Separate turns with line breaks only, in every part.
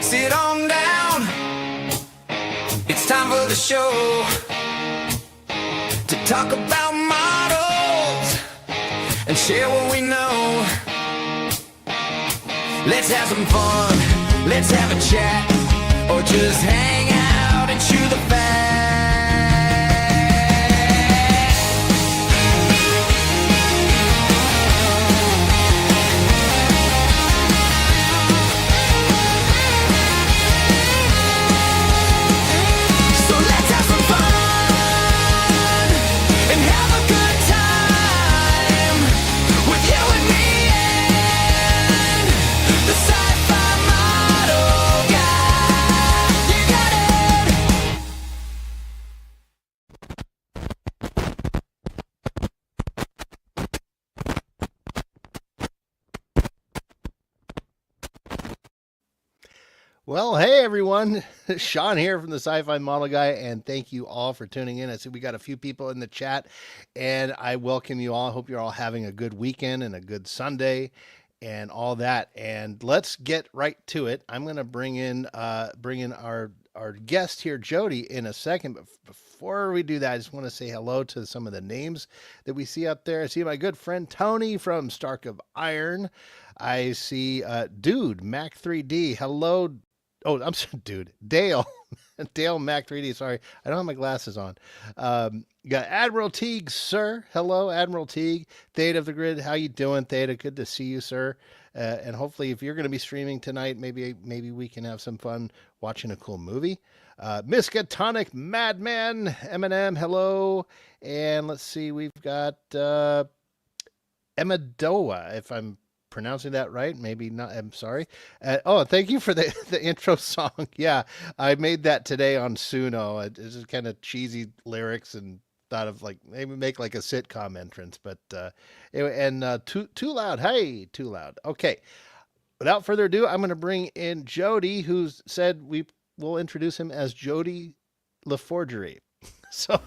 sit on down. It's time for the show to talk about models and share what we know. Let's have some fun, let's have a chat, or just hang out and chew the fat. So let's have some fun and have a good time with you and me and the Sci-Fi Model Guy. You got it.
Well, hey everyone, Sean here from the Sci-Fi Model Guy, and thank you all for tuning in. I see we got a few people in the chat, and I welcome you all. I hope you're all having a good weekend and a good Sunday and all that. And let's get right to it. I'm going to bring in our guest here, Jody, in a second. But before we do that, I just want to say hello to some of the names that we see up there. I see my good friend Tony from Stark of Iron. I see Dude Mac 3D. Hello. Oh, I'm sorry, dude. Dale. Dale Mac 3D. Sorry, I don't have my glasses on. You got Admiral Teague, sir. Hello, Admiral Teague. Theta of the Grid. How you doing, Theta? Good to see you, sir. And hopefully, if you're going to be streaming tonight, maybe we can have some fun watching a cool movie. Miskatonic Madman Eminem. Hello. And let's see, we've got Emadoa, if I'm pronouncing that right, maybe not. I'm sorry. Thank you for the intro song. Yeah, I made that today on Suno. It's just kind of cheesy lyrics, and thought of like maybe make like a sitcom entrance. But anyway, and too loud. Hey, too loud. Okay. Without further ado, I'm going to bring in Jody, who said we will introduce him as Jody LaForgery. So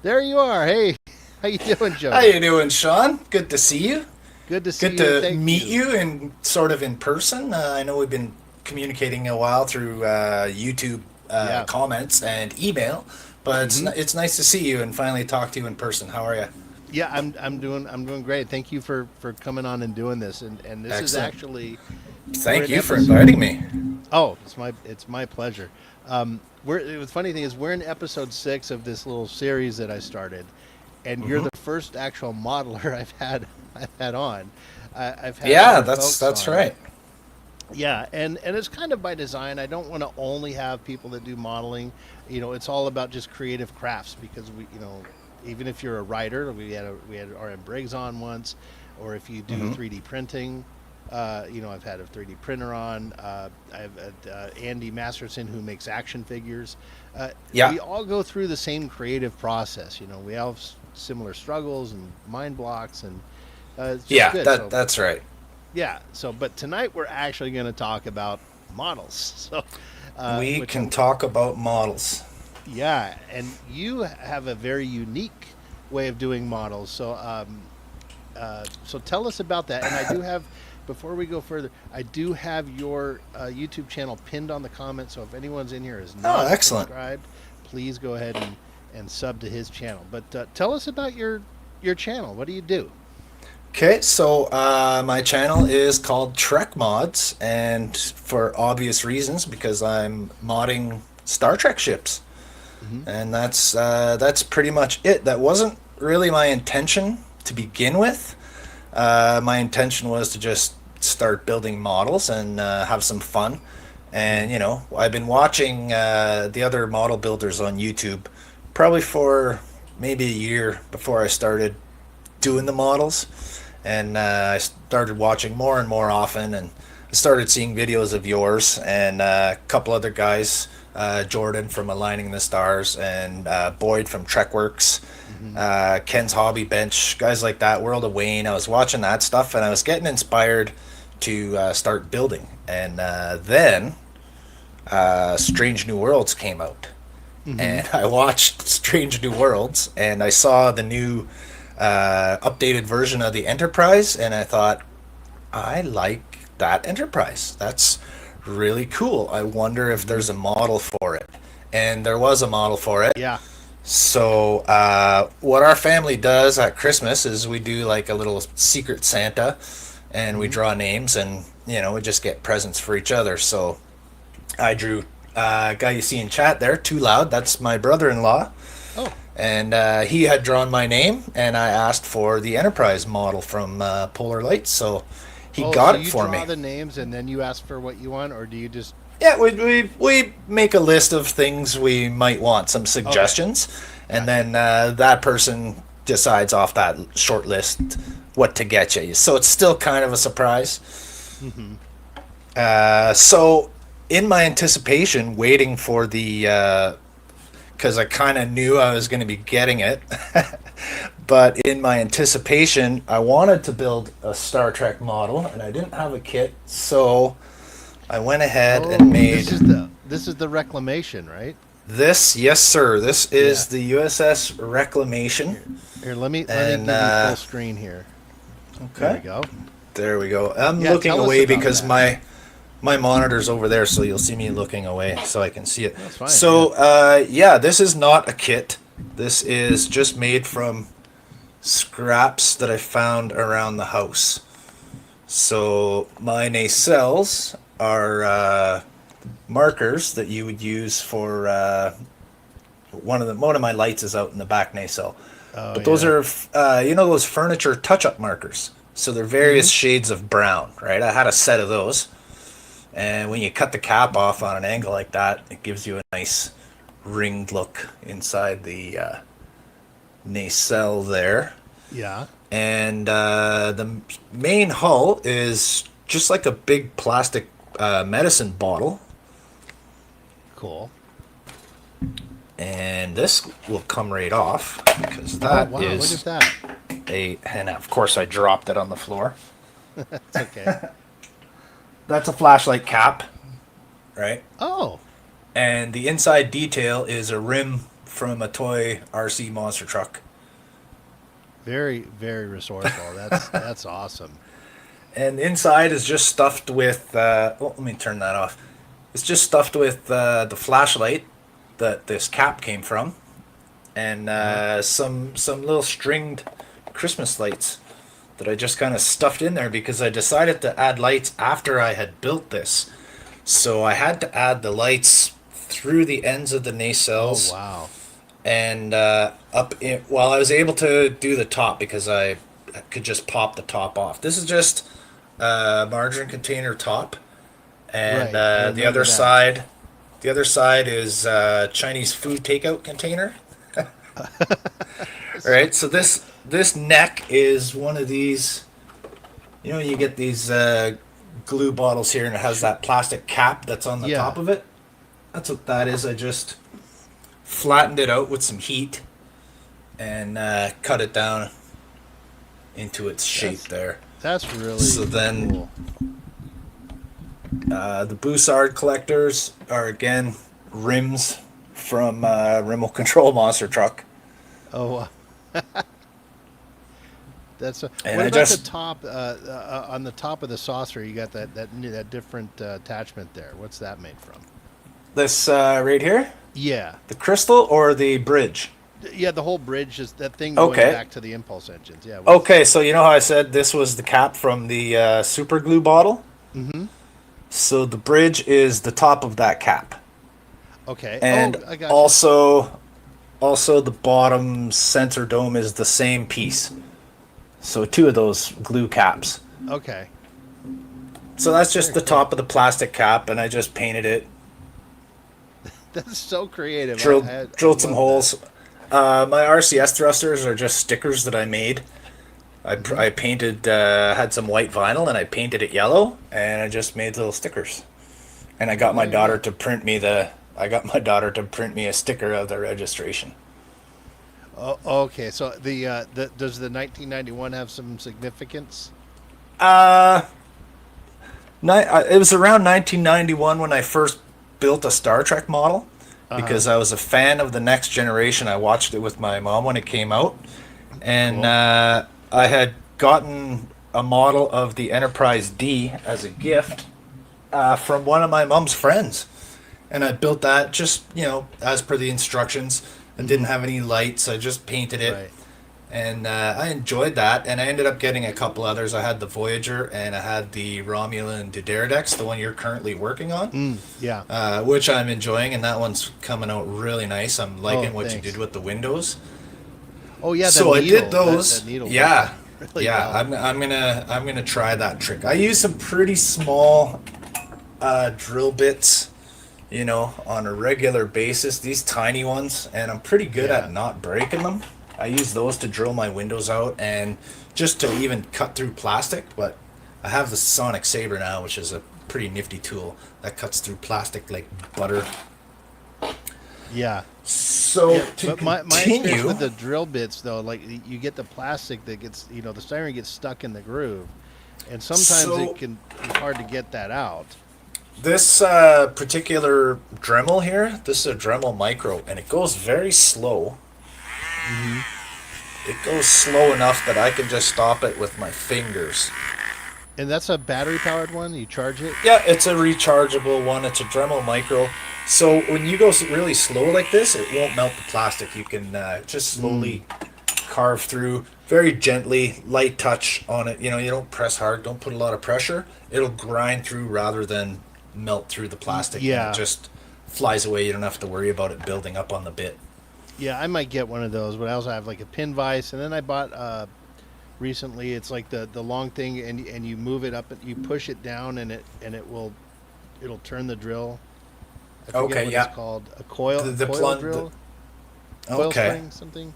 there you are. Hey, how you doing, Jody?
How you doing, Sean? Good to see you.
Good to see you.
Good to meet you in sort of in person. I know we've been communicating a while through YouTube comments and email, but it's nice to see you and finally talk to you in person. How are you?
Yeah, I'm doing great. Thank you for coming on and doing this. And this
Excellent.
is actually
Thank you for inviting me.
Oh, it's my pleasure. The funny thing is we're in episode 6 of this little series that I started, and you're the first actual modeler I've had on. I've had
that's
on.
right.
Yeah, and it's kind of by design. I don't want to only have people that do modeling. It's all about just creative crafts, because even if you're a writer, we had R.M. Briggs on once, or if you do 3D printing, I've had a 3D printer on. I have Andy Masterson, who makes action figures. We all go through the same creative process. We all have similar struggles and mind blocks, and it's just good.
That's right.
Yeah. So, but tonight we're actually going to talk about models. So
we can talk about models.
Yeah, and you have a very unique way of doing models. So, so tell us about that. And I do have, before we go further, I do have your YouTube channel pinned on the comments. So if anyone's in here is not subscribed, please go ahead and sub to his channel. But tell us about your channel. What do you do?
Okay, so my channel is called TREKMODS, and for obvious reasons, because I'm modding Star Trek ships. And that's pretty much it. That wasn't really my intention to begin with. My intention was to just start building models and have some fun. And I've been watching the other model builders on YouTube probably for maybe a year before I started doing the models, and I started watching more and more often, and I started seeing videos of yours and a couple other guys. Jordan from Aligning the Stars, and Boyd from TrekWorks, Ken's Hobby Bench, guys like that, World of Wayne. I was watching that stuff, and I was getting inspired to start building. And then Strange New Worlds came out, and I watched Strange New Worlds, and I saw the new updated version of the Enterprise, and I thought, I like that Enterprise. That's really cool. I wonder if there's a model for it. And there was a model for it.
Yeah.
So what our family does at Christmas is we do like a little secret Santa, and we draw names, and we just get presents for each other. So I drew guy you see in chat there, Too Loud. That's my brother-in-law.
Oh.
And he had drawn my name, and I asked for the Enterprise model from Polar Lights, so he got it for me.
You draw the names and then you ask for what you want, or do you just...
Yeah, we make a list of things we might want, some suggestions, and then that person decides off that short list what to get you. So it's still kind of a surprise. So in my anticipation, waiting for the... because I kind of knew I was going to be getting it. But in my anticipation, I wanted to build a Star Trek model, and I didn't have a kit, so I went ahead and made...
This is the Reclamation, right?
This, yes, sir. This is the USS Reclamation.
Here, let me give you full screen here.
Okay. There we go. I'm looking away because my monitor's over there, so you'll see me looking away so I can see it.
That's fine.
So, this is not a kit. This is just made from scraps that I found around the house. So, my nacelles are markers that you would use for one of my lights is out in the back nacelle. But those are those furniture touch-up markers. So they're various shades of brown, right? I had a set of those. And when you cut the cap off on an angle like that, it gives you a nice ringed look inside the nacelle there.
Yeah.
And the main hull is just like a big plastic medicine bottle.
Cool.
And this will come right off because that is
look at that.
And of course I dropped it on the floor.
It's okay.
That's a flashlight cap, right?
Oh.
And the inside detail is a rim from a toy RC monster truck.
Very, very resourceful. That's awesome.
And the inside is just stuffed with, let me turn that off. It's just stuffed with the flashlight that this cap came from, and some little stringed Christmas lights that I just kind of stuffed in there because I decided to add lights after I had built this. So I had to add the lights through the ends of the nacelles.
Oh, wow.
And I was able to do the top because I could just pop the top off. This is just a margarine container top. And the other side is Chinese food takeout container. Right, so this neck is one of these, you get these glue bottles here, and it has that plastic cap that's on the top of it. That's what that is. I just flattened it out with some heat and cut it down into its shape there.
That's really
then
cool.
The Bussard collectors are again rims from remote control monster truck.
Oh, that's what
And
about the top? On the top of the saucer, you got that different attachment there. What's that made from?
This right here?
Yeah.
The crystal or the bridge?
Yeah, the whole bridge is that thing going back to the impulse engines. Yeah.
Okay, so you know how I said this was the cap from the super glue bottle?
Mm-hmm.
So the bridge is the top of that cap.
Okay.
And
I got
also the bottom sensor dome is the same piece. So two of those glue caps.
Okay.
So that's just the top of the plastic cap, and I just painted it.
That's so creative.
Drilled some holes. My RCS thrusters are just stickers that I made. I painted, had some white vinyl, and I painted it yellow, and I just made little stickers. And I got my daughter to print me a sticker of the registration.
Oh, okay. So does the 1991 have some significance?
It was around 1991 when I first built a Star Trek model because I was a fan of The Next Generation. I watched it with my mom when it came out, and I had gotten a model of the Enterprise D as a gift from one of my mom's friends. And I built that just, as per the instructions. I didn't have any lights. I just painted it.
Right.
And I enjoyed that. And I ended up getting a couple others. I had the Voyager and I had the Romulan Dideridex, the one you're currently working on.
Yeah.
Which I'm enjoying. And that one's coming out really nice. I'm liking what you
thanks.
did with the windows.
Oh yeah.
So
the needle,
I did those.
that needle
Yeah.
really well.
I'm gonna try that trick. I use some pretty small drill bits, on a regular basis. These tiny ones, and I'm pretty good at not breaking them. I use those to drill my windows out and just to even cut through plastic. But I have the Sonic Saber now, which is a pretty nifty tool that cuts through plastic like butter.
Yeah.
So
Yeah,
to
but my experience
continue,
with the drill bits though, like you get the plastic that gets, the styrene gets stuck in the groove, and sometimes
So-
it can be hard to get that out.
this particular Dremel here, this is a Dremel Micro, and it goes very slow. It goes slow enough that I can just stop it with my fingers.
And that's a battery powered one. You charge it.
Yeah, it's a rechargeable one. It's a Dremel Micro. So when you go really slow like this, it won't melt the plastic. You can just slowly carve through, very gently, light touch on it. You don't press hard, don't put a lot of pressure. It'll grind through rather than melt through the plastic.
Yeah.
And it just flies away. You don't have to worry about it building up on the bit.
Yeah, I might get one of those, but I also have like a pin vise, and then I bought recently. It's like the long thing, and you move it up, and you push it down, and it'll turn the drill. I forget
Okay,
what
yeah.
it's called. A coil,
The
coil
plug-
drill, coil
Okay.
spring, something.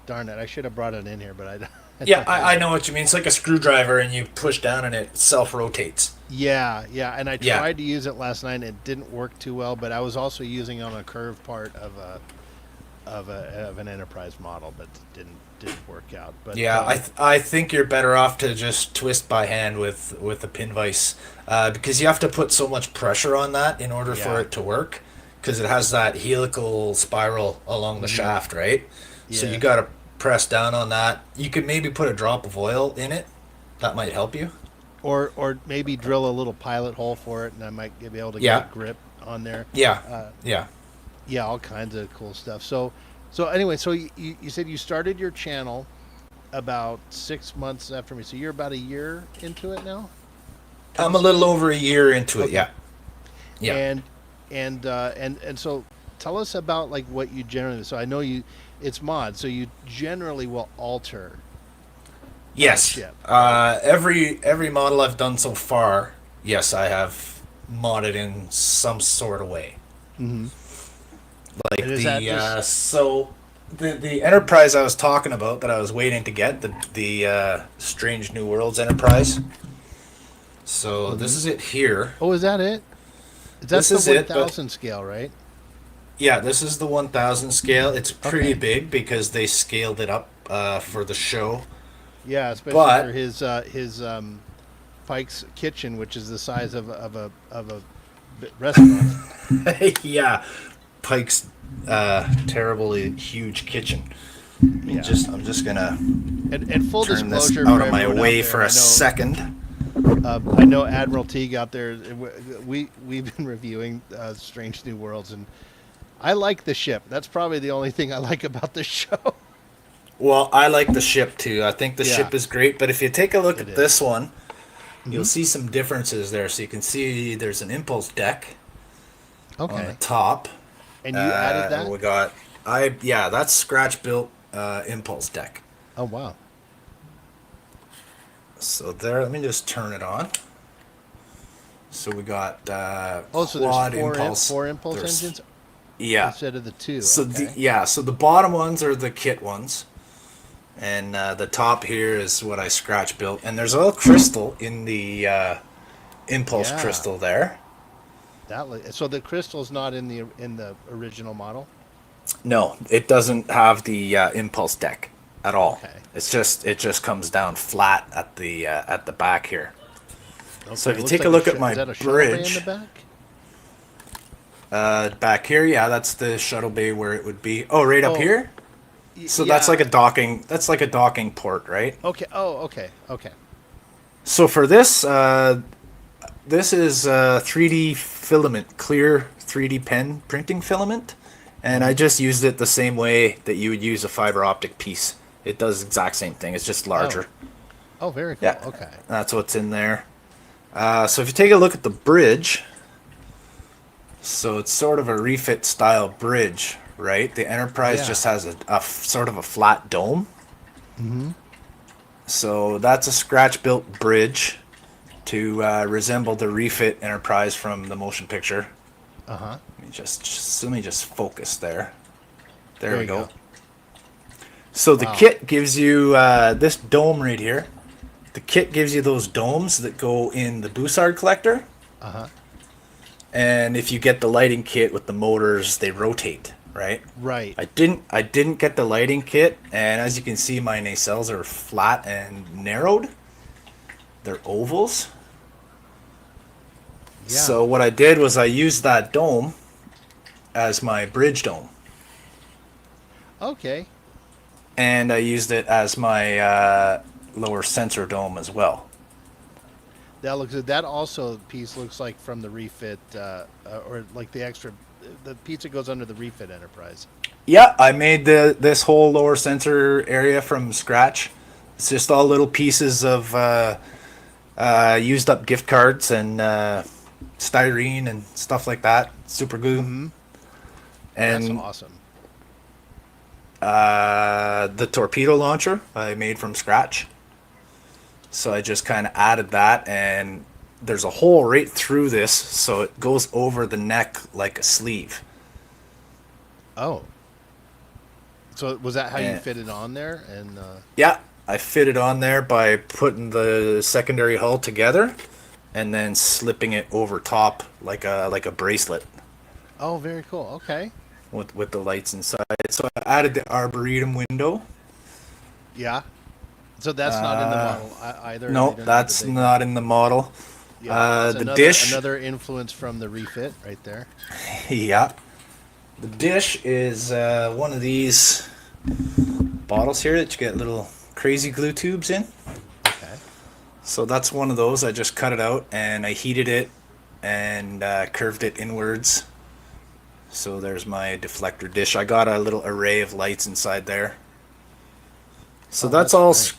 Darn it! I should have brought it in here, but I.
Yeah, I know what you mean. It's like a screwdriver, and you push down, and it self-rotates.
Yeah, and I
Yeah.
tried to use it last night, and it didn't work too well. But I was also using it on a curved part of an Enterprise model, but didn't work out. But
Yeah, I think you're better off to just twist by hand with a pin vise, because you have to put so much pressure on that in order for
Yeah.
it to work, because it has that helical spiral along the shaft, right? So
Yeah.
you got to press down on that. You could maybe put a drop of oil in it. That might help you.
or maybe drill a little pilot hole for it, and I might be able to
Yeah.
get grip on there.
Yeah,
Yeah, all kinds of cool stuff. So anyway, so you said you started your channel about 6 months after me. So you're about a year into it now.
I'm a little over a year into it.
Okay.
Yeah, yeah.
And so tell us about like what you generally. So I know it's mod. So you generally will alter.
Yes.
ship.
Every model I've done so far, yes, I have modded in some sort of way.
Mm-hmm.
Like
And is that
the
just-
so the Enterprise I was talking about that I was waiting to get, the Strange New Worlds Enterprise. So this is it here.
Oh, is that it? That's
This is
the
it, but-
1000 scale, right?
Yeah, this is the 1000 scale. It's pretty
Okay.
big because they scaled it up for the show.
Yeah, especially
But-
for his Pike's Kitchen, which is the size of a restaurant.
Yeah, Pike's terribly huge kitchen.
Yeah.
I'm just gonna
And full
turn this
disclosure,
out
for
of my
everyone
way
out
for
there,
a second.
I know Admiral Teague out there. We've been reviewing Strange New Worlds, and I like the ship. That's probably the only thing I like about the show.
Well, I like the ship too. I think the
Yeah.
ship is great, but if you take a look
It
at
is.
this one, you'll see some differences there. So you can see there's an impulse deck on the
Okay,
top.
and you added that.
We got that's scratch built impulse deck.
Oh wow.
So there, let me just turn it on. So we got
Oh, so
quad
there's
impulse.
four impulse
There's-
engines
Yeah.
instead of the two.
So
okay.
so the bottom ones are the kit ones, and the top here is what I scratch built. And there's a little crystal in the impulse
Yeah.
crystal there.
So the crystal's not in the original model.
No, it doesn't have the impulse deck at all.
Okay.
It just comes down flat at the back here. So if you
Looks
take
like
a look at
is
my
that a shuttle bay
bridge,
in the back?
back here, yeah, that's the shuttle bay where it would be. Oh, right up
Oh,
here. So that's
yeah.
like a docking. That's like a docking port, right?
Okay. Oh, okay. Okay.
So for this, This is 3D filament, clear 3D pen printing filament. And I just used it the same way that you would use a fiber optic piece. It does the exact same thing. It's just larger.
Oh, very cool.
Yeah.
Okay.
That's what's in there. So if you take a look at the bridge, so it's sort of a refit style bridge, right? The Enterprise just has a sort of a flat dome. Mm-hmm. So that's a scratch built bridge to resemble the refit Enterprise from the motion picture.
Uh-huh.
Let me just focus there. There we go. So the kit gives you this dome right here. The kit gives you those domes that go in the Bussard collector.
Uh-huh.
And if you get the lighting kit with the motors, they rotate, right?
Right.
I didn't get the lighting kit, and as you can see, my nacelles are flat and narrowed. They're ovals. Yeah. So what I did was I used that dome as my bridge dome.
Okay.
And I used it as my lower sensor dome as well.
That looks good. That also piece looks like from the refit, or like the extra, the piece that goes under the refit Enterprise.
Yeah, I made this whole lower sensor area from scratch. It's just all little pieces of used up gift cards and styrene and stuff like that. Super glue.
Mm-hmm.
And
that's awesome.
The torpedo launcher I made from scratch. So I just kind of added that, and there's a hole right through this, so it goes over the neck like a sleeve.
Oh. So was that how you fit it on there? And
yeah, I fit it on there by putting the secondary hull together and then slipping it over top like a bracelet.
Oh, very cool. Okay.
With the lights inside. So I added the arboretum window.
Yeah. So that's not in the model either?
No, that's not in the model.
Yeah,
the dish.
Another influence from the refit right there.
Yeah. The dish is one of these bottles here that you get little crazy glue tubes in.
Okay.
So that's one of those. I just cut it out and I heated it and curved it inwards. So there's my deflector dish. I got a little array of lights inside there. So that's all. Great.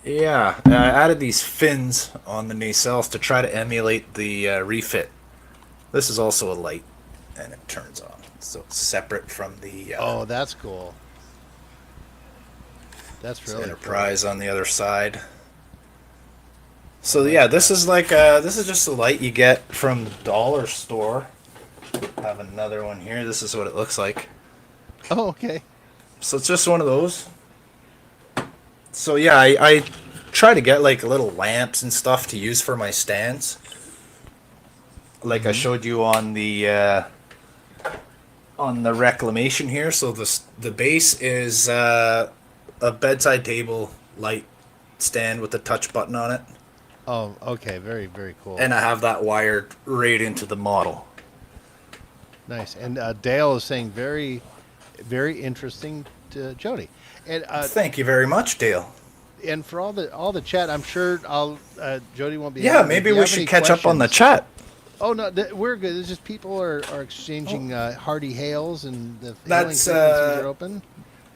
Yeah, I added these fins on the nacelles to try to emulate the refit. This is also a light, and it turns on. So it's separate from the...
oh, that's cool. That's really
Enterprise cool. On the other side. So yeah, this is like this is just a light you get from the dollar store. I have another one here. This is what it looks like.
Oh, okay.
So it's just one of those. So yeah, I try to get like little lamps and stuff to use for my stands. Like I showed you on the reclamation here. So the base is a bedside table light stand with a touch button on it.
Oh, okay. Very, very cool.
And I have that wired right into the model.
Nice. And Dale is saying very, very interesting to Jody. And
thank you very much, Dale.
And for all the chat, I'm sure Jody won't be.
Yeah, maybe we should catch up on the chat.
Oh no, we're good. It's just people are exchanging hearty hails, and the
that's
are open.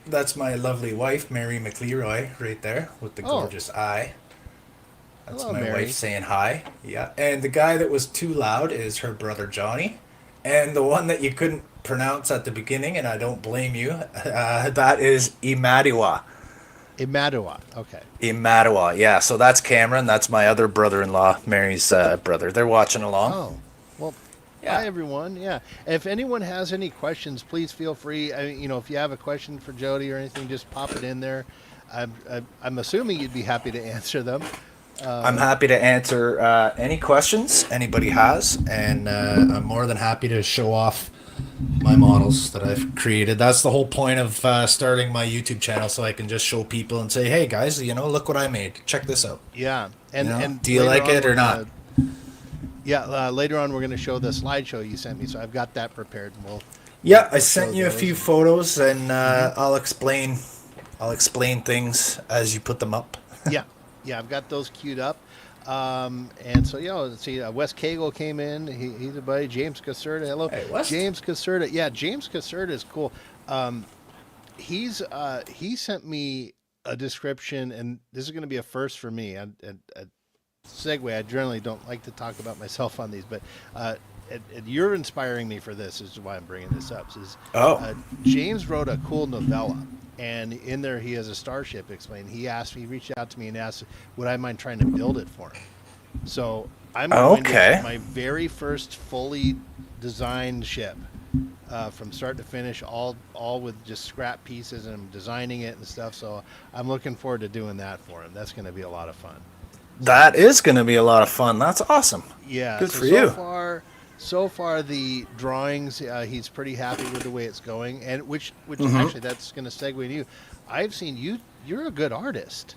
That's my lovely wife, Mary McLeroy, right there with the gorgeous eye. That's
hello,
my
Mary.
wife saying hi. Yeah, and the guy that was too loud is her brother Johnny, and the one that you couldn't pronounce at the beginning, and I don't blame you. That is Imadiwa.
Imadiwa, okay.
Imadiwa, yeah. So that's Cameron. That's my other brother-in-law, Mary's brother. They're watching along.
Oh, well,
yeah.
Hi everyone. Yeah, if anyone has any questions, please feel free. If you have a question for Jody or anything, just pop it in there. I'm assuming you'd be happy to answer them.
I'm happy to answer any questions anybody has, and I'm more than happy to show off my models that I've created. That's the whole point of starting my YouTube channel, so I can just show people and say, hey guys, look what I made. Check this out.
Yeah. And
do you like it or not?
Later on we're going to show the slideshow you sent me, so I've got that prepared. And
I sent you a few photos, and I'll explain things as you put them up.
Yeah, I've got those queued up. And so, let's see, Wes Cagle came in. He's a buddy. James Caserta. Hello.
Hey, Wes.
James Caserta. Yeah, James Caserta is cool. He sent me a description, and this is going to be a first for me. A segue. I generally don't like to talk about myself on these, but and you're inspiring me for this. Is why I'm bringing this up. James wrote a cool novella, and in there he has a starship explained. He reached out to me and asked, would I mind trying to build it for him? So I'm going to get my very first fully designed ship. From start to finish, all with just scrap pieces, and I'm designing it and stuff. So I'm looking forward to doing that for him. That's going to be a lot of fun.
That is going to be a lot of fun. That's awesome.
Yeah.
Good for you.
So far the drawings, he's pretty happy with the way it's going, and which actually that's going to segue to you. I've seen you. You're a good artist.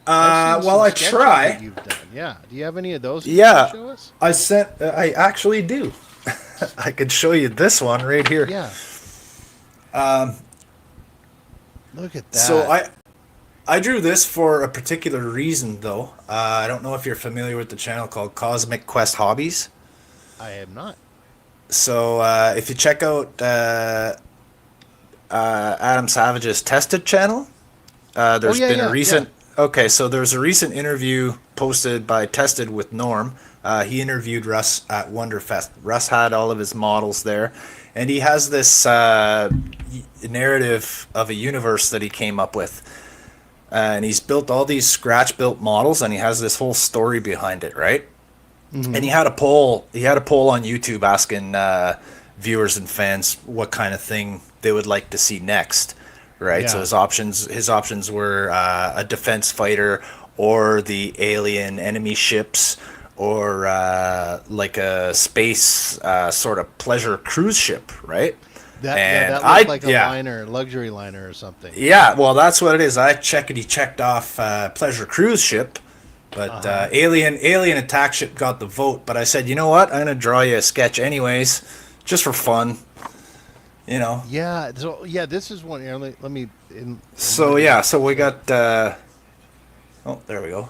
Well, I try.
That you've done. Yeah. Do you have any of those?
Yeah.
To show us?
I actually do. I could show you this one right here.
Yeah. Look at that.
So I drew this for a particular reason, though. I don't know if you're familiar with the channel called Cosmic Quest Hobbies.
I am not.
So if you check out Adam Savage's Tested channel, there's been a recent... Yeah. Okay, so there's a recent interview posted by Tested with Norm. He interviewed Russ at Wonderfest. Russ had all of his models there, and he has this narrative of a universe that he came up with. And he's built all these scratch-built models, and he has this whole story behind it, right? Mm-hmm. And he had a poll. He had a poll on YouTube asking viewers and fans what kind of thing they would like to see next, right? Yeah. So his options were a defense fighter, or the alien enemy ships, or like a space sort of pleasure cruise ship, right?
That looked like a luxury liner or something.
Yeah, well, that's what it is. He checked off pleasure cruise ship. But alien attack ship got the vote. But I said, you know what? I'm gonna draw you a sketch anyways, just for fun. You know.
Yeah. So this is one. Let me.
So we got. Oh, there we go.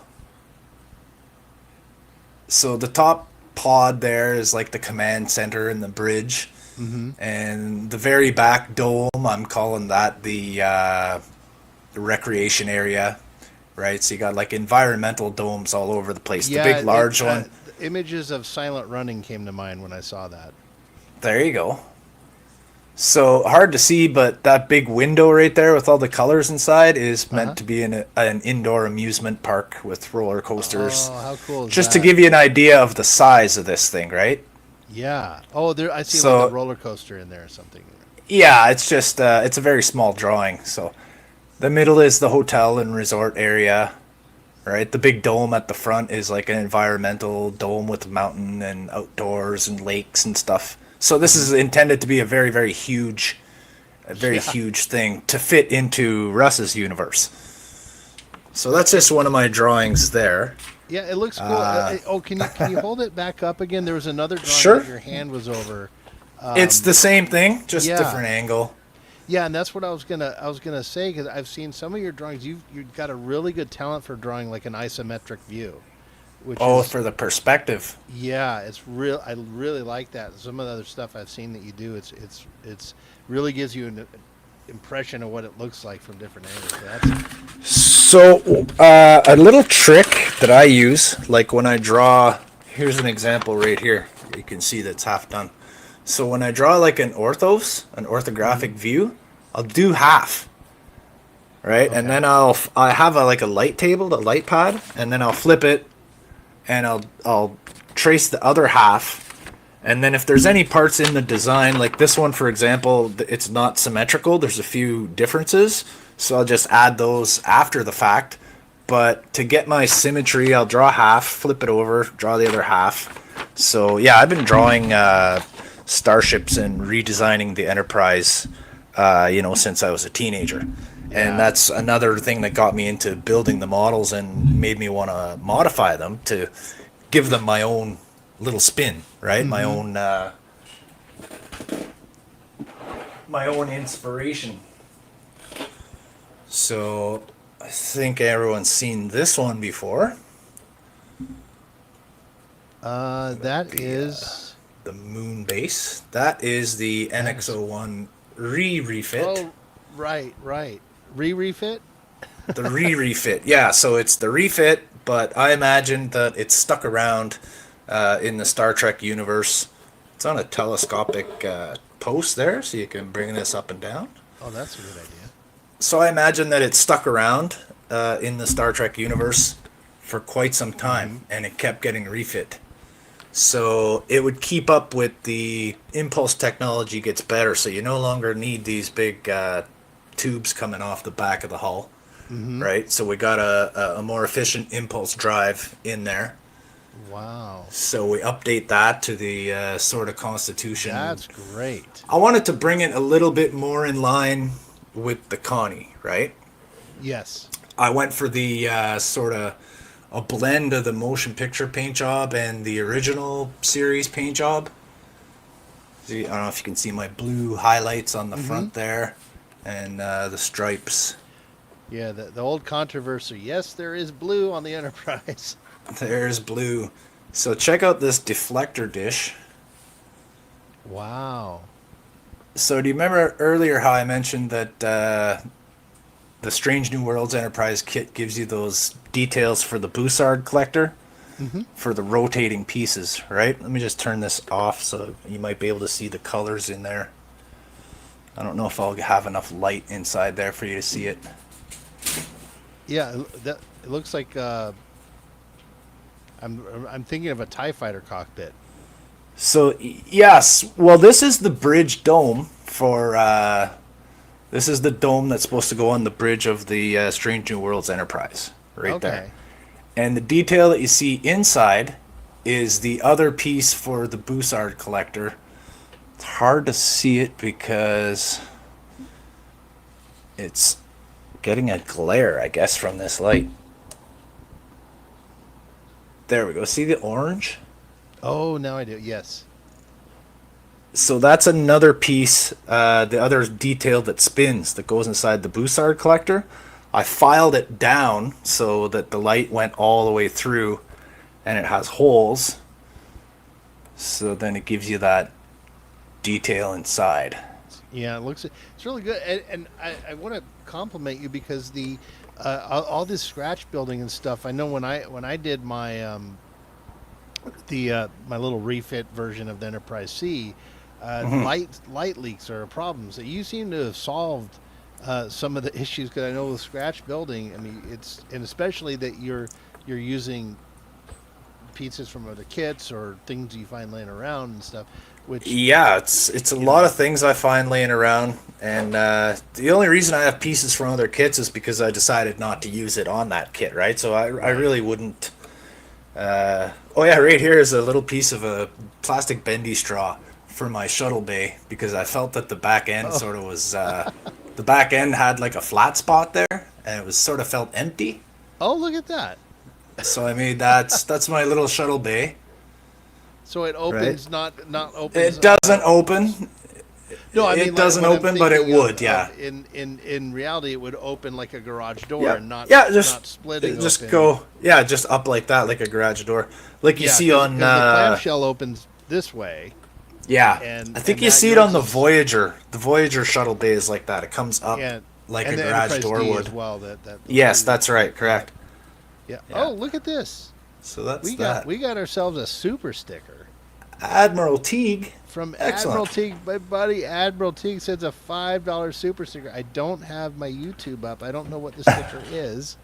So the top pod there is like the command center and the bridge, and the very back dome, I'm calling that the recreation area. Right, so you got like environmental domes all over the place. Yeah, the big, large one.
Images of Silent Running came to mind when I saw that.
There you go. So hard to see, but that big window right there with all the colors inside is meant to be an indoor amusement park with roller coasters.
Oh, how cool is
Just
that?
to give you an idea of the size of this thing, right?
Yeah. Oh, there I see like a roller coaster in there or something.
Yeah, it's just it's a very small drawing, so. The middle is the hotel and resort area, right? The big dome at the front is like an environmental dome with a mountain and outdoors and lakes and stuff. So this is intended to be a very, very huge, huge thing to fit into Russ's universe. So that's just one of my drawings there.
Yeah, it looks cool. Can you hold it back up again? There was another drawing that your hand was over.
It's the same thing, just different angle.
Yeah, and that's what I was gonna say, because I've seen some of your drawings. You've got a really good talent for drawing like an isometric view.
For the perspective.
Yeah, it's real. I really like that. Some of the other stuff I've seen that you do, it's really gives you an impression of what it looks like from different angles.
So a little trick that I use, like when I draw. Here's an example right here. You can see that's half done. So when I draw like an orthographic view, I'll do half, right? Okay. And then I have a light table, the light pad, and then I'll flip it, and I'll trace the other half, and then if there's any parts in the design, like this one for example, it's not symmetrical. There's a few differences, so I'll just add those after the fact. But to get my symmetry, I'll draw half, flip it over, draw the other half. So yeah, I've been drawing starships and redesigning the Enterprise, since I was a teenager. And that's another thing that got me into building the models and made me want to modify them to give them my own little spin, right? My own inspiration. So I think everyone's seen this one before.
That is.
The moon base. That is the NX-01 refit.
Oh, right. Refit?
The refit. Yeah, so it's the refit, but I imagine that it's stuck around in the Star Trek universe. It's on a telescopic post there, so you can bring this up and down.
Oh, that's a good idea.
So I imagine that it's stuck around in the Star Trek universe for quite some time, and it kept getting refit. So it would keep up with the impulse technology gets better, so you no longer need these big tubes coming off the back of the hull, right? So we got a more efficient impulse drive in there.
Wow.
So we update that to the sort of Constitution.
That's great.
I wanted to bring it a little bit more in line with the Connie, right?
Yes.
I went for the sort of a blend of the motion picture paint job and the original series paint job. See, I don't know if you can see my blue highlights on the front there, and the stripes.
Yeah, the old controversy. Yes, there is blue on the Enterprise.
There's blue. So check out this deflector dish.
Wow.
So do you remember earlier how I mentioned that the Strange New Worlds Enterprise kit gives you those details for the Bussard collector for the rotating pieces, right? Let me just turn this off so you might be able to see the colors in there. I don't know if I'll have enough light inside there for you to see it.
Yeah, it looks like I'm thinking of a TIE fighter cockpit.
So yes, well this is the bridge dome for this is the dome that's supposed to go on the bridge of the Strange New Worlds Enterprise, right there. And the detail that you see inside is the other piece for the Bussard collector. It's hard to see it because it's getting a glare, I guess, from this light. There we go. See the orange?
Oh, now I do. Yes.
So that's another piece, the other detail that spins that goes inside the Bussard collector. I filed it down so that the light went all the way through, and it has holes. So then it gives you that detail inside.
Yeah, it's really good, and I want to compliment you because the all this scratch building and stuff. I know when I did my my little refit version of the Enterprise C, light leaks are a problem. So you seem to have solved some of the issues, because I know with scratch building, I mean, and especially that you're using pieces from other kits or things you find laying around and stuff. Which
it's a lot of things I find laying around, and the only reason I have pieces from other kits is because I decided not to use it on that kit, right? So I really wouldn't. Oh yeah, right here is a little piece of a plastic bendy straw for my shuttle bay, because I felt that the back end sort of was the back end had like a flat spot there, and it was sort of felt empty.
Oh, look at that!
So I made that's my little shuttle bay.
So it opens, right? not opens.
It doesn't open.
No, I mean,
it doesn't open, but it would.
In reality, it would open like a garage door, and not
just
splitting.
Just
open.
go, just up like that, like a garage door, like you see on
the clamshell opens this way.
Yeah,
and
I think you see it on the Voyager. The Voyager shuttle bay is like that. It comes up like a garage door would.
As well,
yes, that's right. Correct.
Yeah. Oh, look at this.
So that's
we got ourselves a super sticker.
Admiral Teague.
From Admiral Teague, my buddy Admiral Teague sends a $5 super sticker. I don't have my YouTube up. I don't know what the sticker is.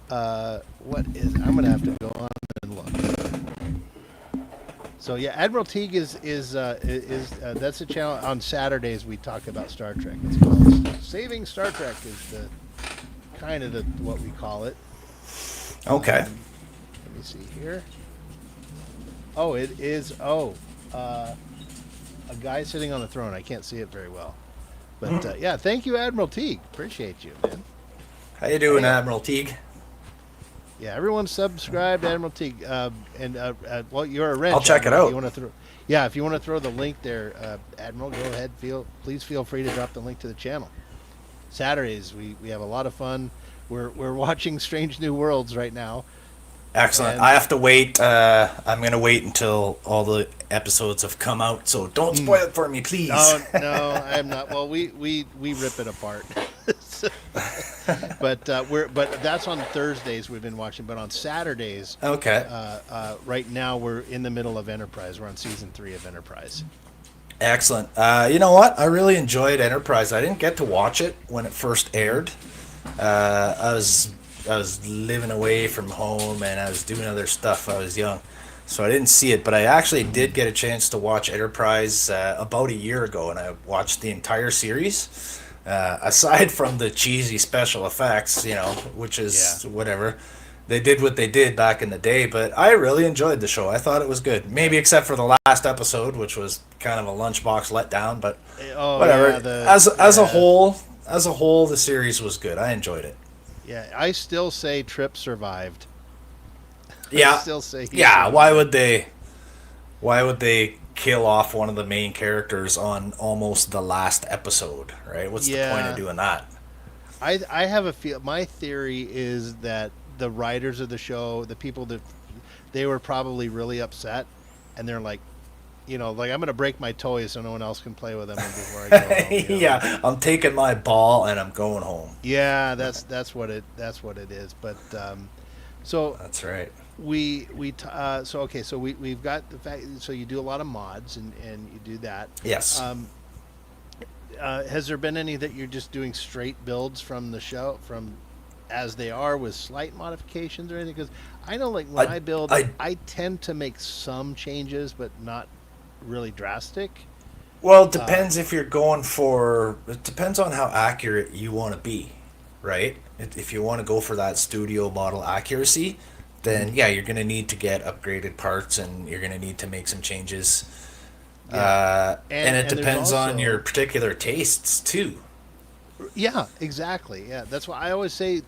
What is? I'm gonna have to go on and look. So yeah, Admiral Teague is that's a channel on Saturdays. We talk about Star Trek. It's called Saving Star Trek is the kind of what we call it.
Okay.
Let me see here. Oh, it is. A guy sitting on a throne. I can't see it very well, but yeah. Thank you, Admiral Teague. Appreciate you, man.
How you doing, Admiral Teague?
Yeah, everyone subscribe to Admiral Teague. Well, you're a wrench.
I'll check
Admiral,
it out.
If you want to throw the link there, Admiral, go ahead. Please feel free to drop the link to the channel. Saturdays we have a lot of fun. We're watching Strange New Worlds right now.
Excellent.
And
I have to wait. I'm gonna wait until all the episodes have come out. So don't spoil it for me, please.
oh no, I'm not. Well, we rip it apart. But but that's on Thursdays we've been watching. But on Saturdays,
Okay.
right now we're in the middle of Enterprise. We're on season 3 of Enterprise.
Excellent. You know what? I really enjoyed Enterprise. I didn't get to watch it when it first aired. I was living away from home and I was doing other stuff. I was young, so I didn't see it. But I actually did get a chance to watch Enterprise about a year ago, and I watched the entire series. Aside from the cheesy special effects, which is whatever. They did what they did back in the day, but I really enjoyed the show. I thought it was good. Maybe except for the last episode, which was kind of a lunchbox letdown, but whatever. As a whole, the series was good. I enjoyed it.
Yeah, I still say Trip survived.
Yeah.
I still say he
yeah.
survived.
Why would they kill off one of the main characters on almost the last episode? Right? What's the point of doing that?
I have a feel. My theory is that the writers of the show, the people that they were probably really upset, and they're like, I'm going to break my toys so no one else can play with them before I go home.
Yeah, I'm taking my ball and I'm going home.
Yeah, that's what it is. But so
that's right.
We've got the fact. So you do a lot of mods and you do that.
Yes.
Has there been any that you're just doing straight builds from the show from as they are with slight modifications or anything? Because I know like when I build, I tend to make some changes, but not really drastic.
Well, it depends if you're going for. It depends on how accurate you want to be, right? If you want to go for that studio model accuracy, then yeah, you're going to need to get upgraded parts and you're going to need to make some changes. Yeah. And it depends on your particular tastes too.
Yeah, exactly. Yeah, that's why I always say,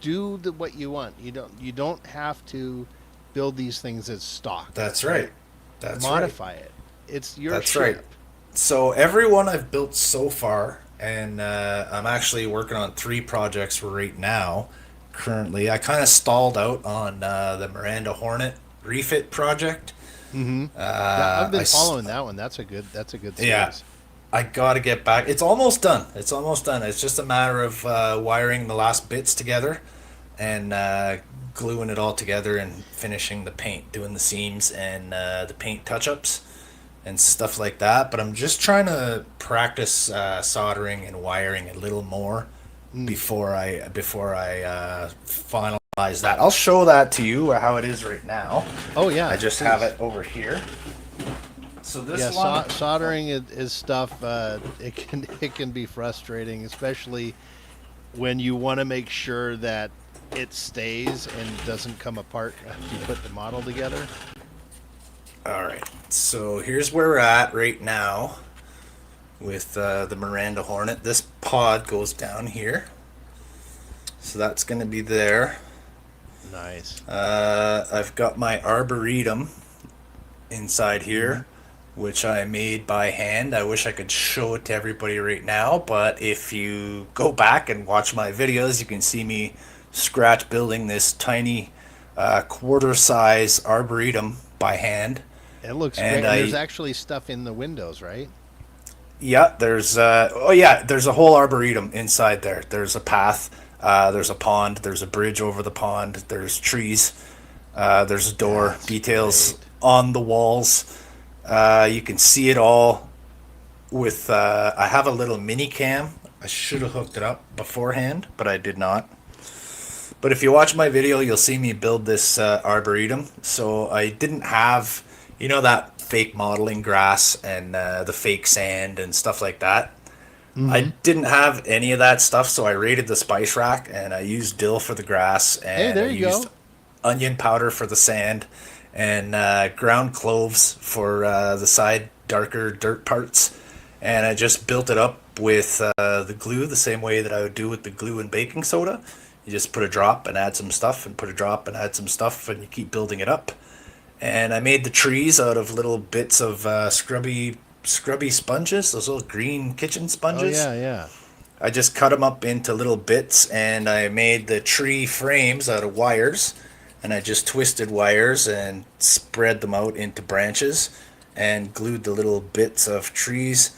do what you want. You don't have to build these things as stock.
That's right. That's
modify
right.
it. It's your
That's
ship.
right. So everyone I've built so far, and I'm actually working on 3 projects right now. Currently, I kind of stalled out on the Miranda Hornet refit project.
Mm-hmm. I've been following that one. That's a good series.
Yeah. I got to get back. It's almost done. It's just a matter of wiring the last bits together and gluing it all together and finishing the paint, doing the seams and the paint touch-ups and stuff like that. But I'm just trying to practice soldering and wiring a little more before I finalize that. I'll show that to you how it is right now.
Oh yeah,
I just have it over here. So this one,
soldering is stuff. It can be frustrating, especially when you want to make sure that it stays and doesn't come apart after you put the model together.
All right, so here's where we're at right now with the Miranda Hornet. This pod goes down here, so that's going to be there.
Nice.
I've got my Arboretum inside here, which I made by hand. I wish I could show it to everybody right now, but if you go back and watch my videos, you can see me scratch building this tiny quarter-size Arboretum by hand.
It looks great. There's actually stuff in the windows, right?
Yeah, there's there's a whole Arboretum inside there. There's a path, there's a pond, there's a bridge over the pond, there's trees, there's a door, that's details great on the walls. You can see it all with, I have a little mini cam. I should have hooked it up beforehand, but I did not. But if you watch my video, you'll see me build this Arboretum. So I didn't have, that fake modeling grass and the fake sand and stuff like that. Mm-hmm. I didn't have any of that stuff, so I raided the spice rack and I used dill for the grass and I used onion powder for the sand and ground cloves for the side darker dirt parts. And I just built it up with the glue the same way that I would do with the glue and baking soda. You just put a drop and add some stuff and put a drop and add some stuff and you keep building it up. And I made the trees out of little bits of scrubby sponges, those little green kitchen sponges.
Oh, yeah.
I just cut them up into little bits and I made the tree frames out of wires. and I just twisted wires and spread them out into branches and glued the little bits of trees.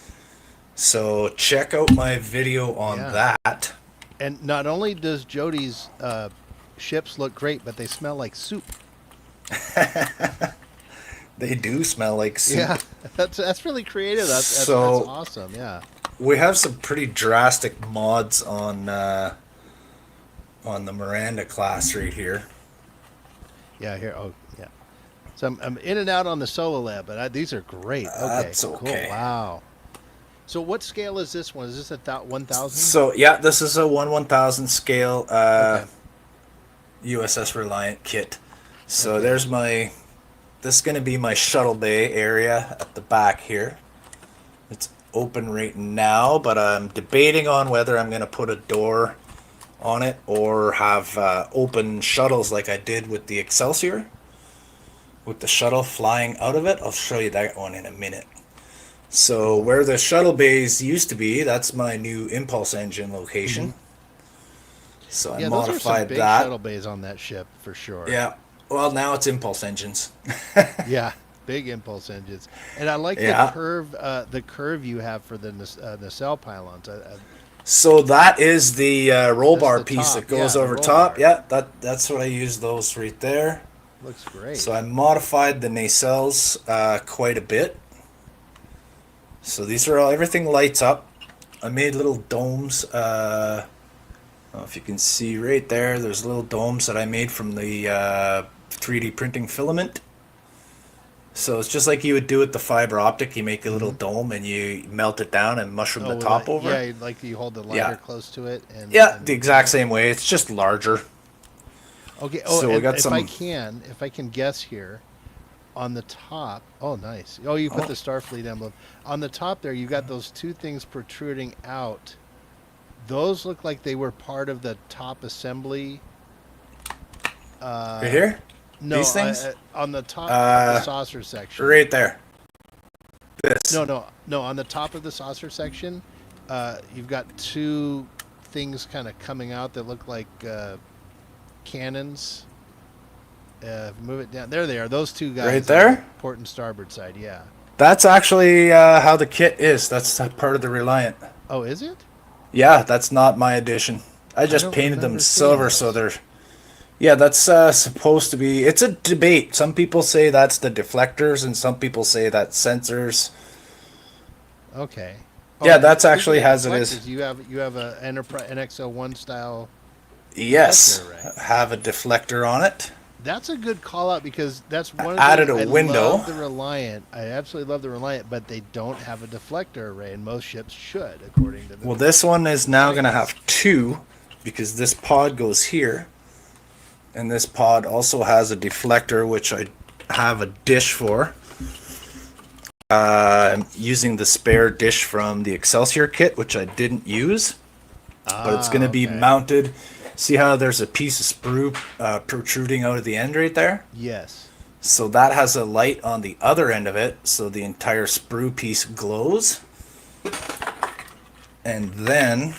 So check out my video on that.
And not only does Jody's ships look great, but they smell like soup.
They do smell like soup.
Yeah, that's really creative. That's awesome. Yeah.
We have some pretty drastic mods on the Miranda class right here.
Yeah, here. Oh, yeah. So I'm in and out on the solo lab, but these are great. Okay,
That's okay.
Cool. Wow. So what scale is this one? Is this a 1,000?
So yeah, this is a 1/1000 scale USS Reliant kit. So there's my. This is going to be my shuttle bay area at the back here. It's open right now, but I'm debating on whether I'm going to put a door on it or have open shuttles like I did with the Excelsior, with the shuttle flying out of it. I'll show you that one in a minute. So where the shuttle bays used to be, that's my new impulse engine location. So I modified
those are some big
that.
shuttle bays on that ship for sure.
Yeah. Well, now it's impulse engines.
Yeah, big impulse engines, and I like the curve you have for the nacelle pylons.
So that is the roll bar piece
top.
that goes
Yeah,
over
the roll
top.
bar.
Yeah, that's what I use those right there.
Looks great.
So I modified the nacelles quite a bit. So these are all, everything lights up. I made little domes. I don't know if you can see right there. There's little domes that I made from the 3D printing filament. So it's just like you would do with the fiber optic. You make a little dome and you melt it down and mushroom the top over.
Yeah, like you hold the lighter close to it. And
the exact same way. It's just larger.
Okay.
So we got
if
some.
if I can guess here, on the top. Oh, nice. Oh, you put the Starfleet emblem on the top there. You got those two things protruding out. Those look like they were part of the top assembly.
Right here?
No,
these things
on the top of the saucer section.
Right there. This.
No. On the top of the saucer section, you've got two things kind of coming out that look like cannons. Move it down. There they are. Those two guys.
Right there?
Port and starboard side. Yeah.
That's actually how the kit is. That's part of the Reliant.
Oh, is it?
Yeah, that's not my addition. I just painted them silver, so they're. Yeah, that's supposed to be. It's a debate. Some people say that's the deflectors, and some people say that's sensors.
Okay.
Yeah, that's actually as it is.
You have a Enterprise NX-01 style.
Yes,
deflector array.
have a deflector on it.
That's a good call out because that's one of the
added
things
a window.
I love the Reliant. I absolutely love the Reliant, but they don't have a deflector array, and most ships should, according to the.
Well, this one is now going to have two because this pod goes here, and this pod also has a deflector, which I have a dish for. I'm using the spare dish from the Excelsior kit, which I didn't use, but it's going to be mounted. See how there's a piece of sprue protruding out of the end right there?
Yes.
So that has a light on the other end of it, so the entire sprue piece glows. And then,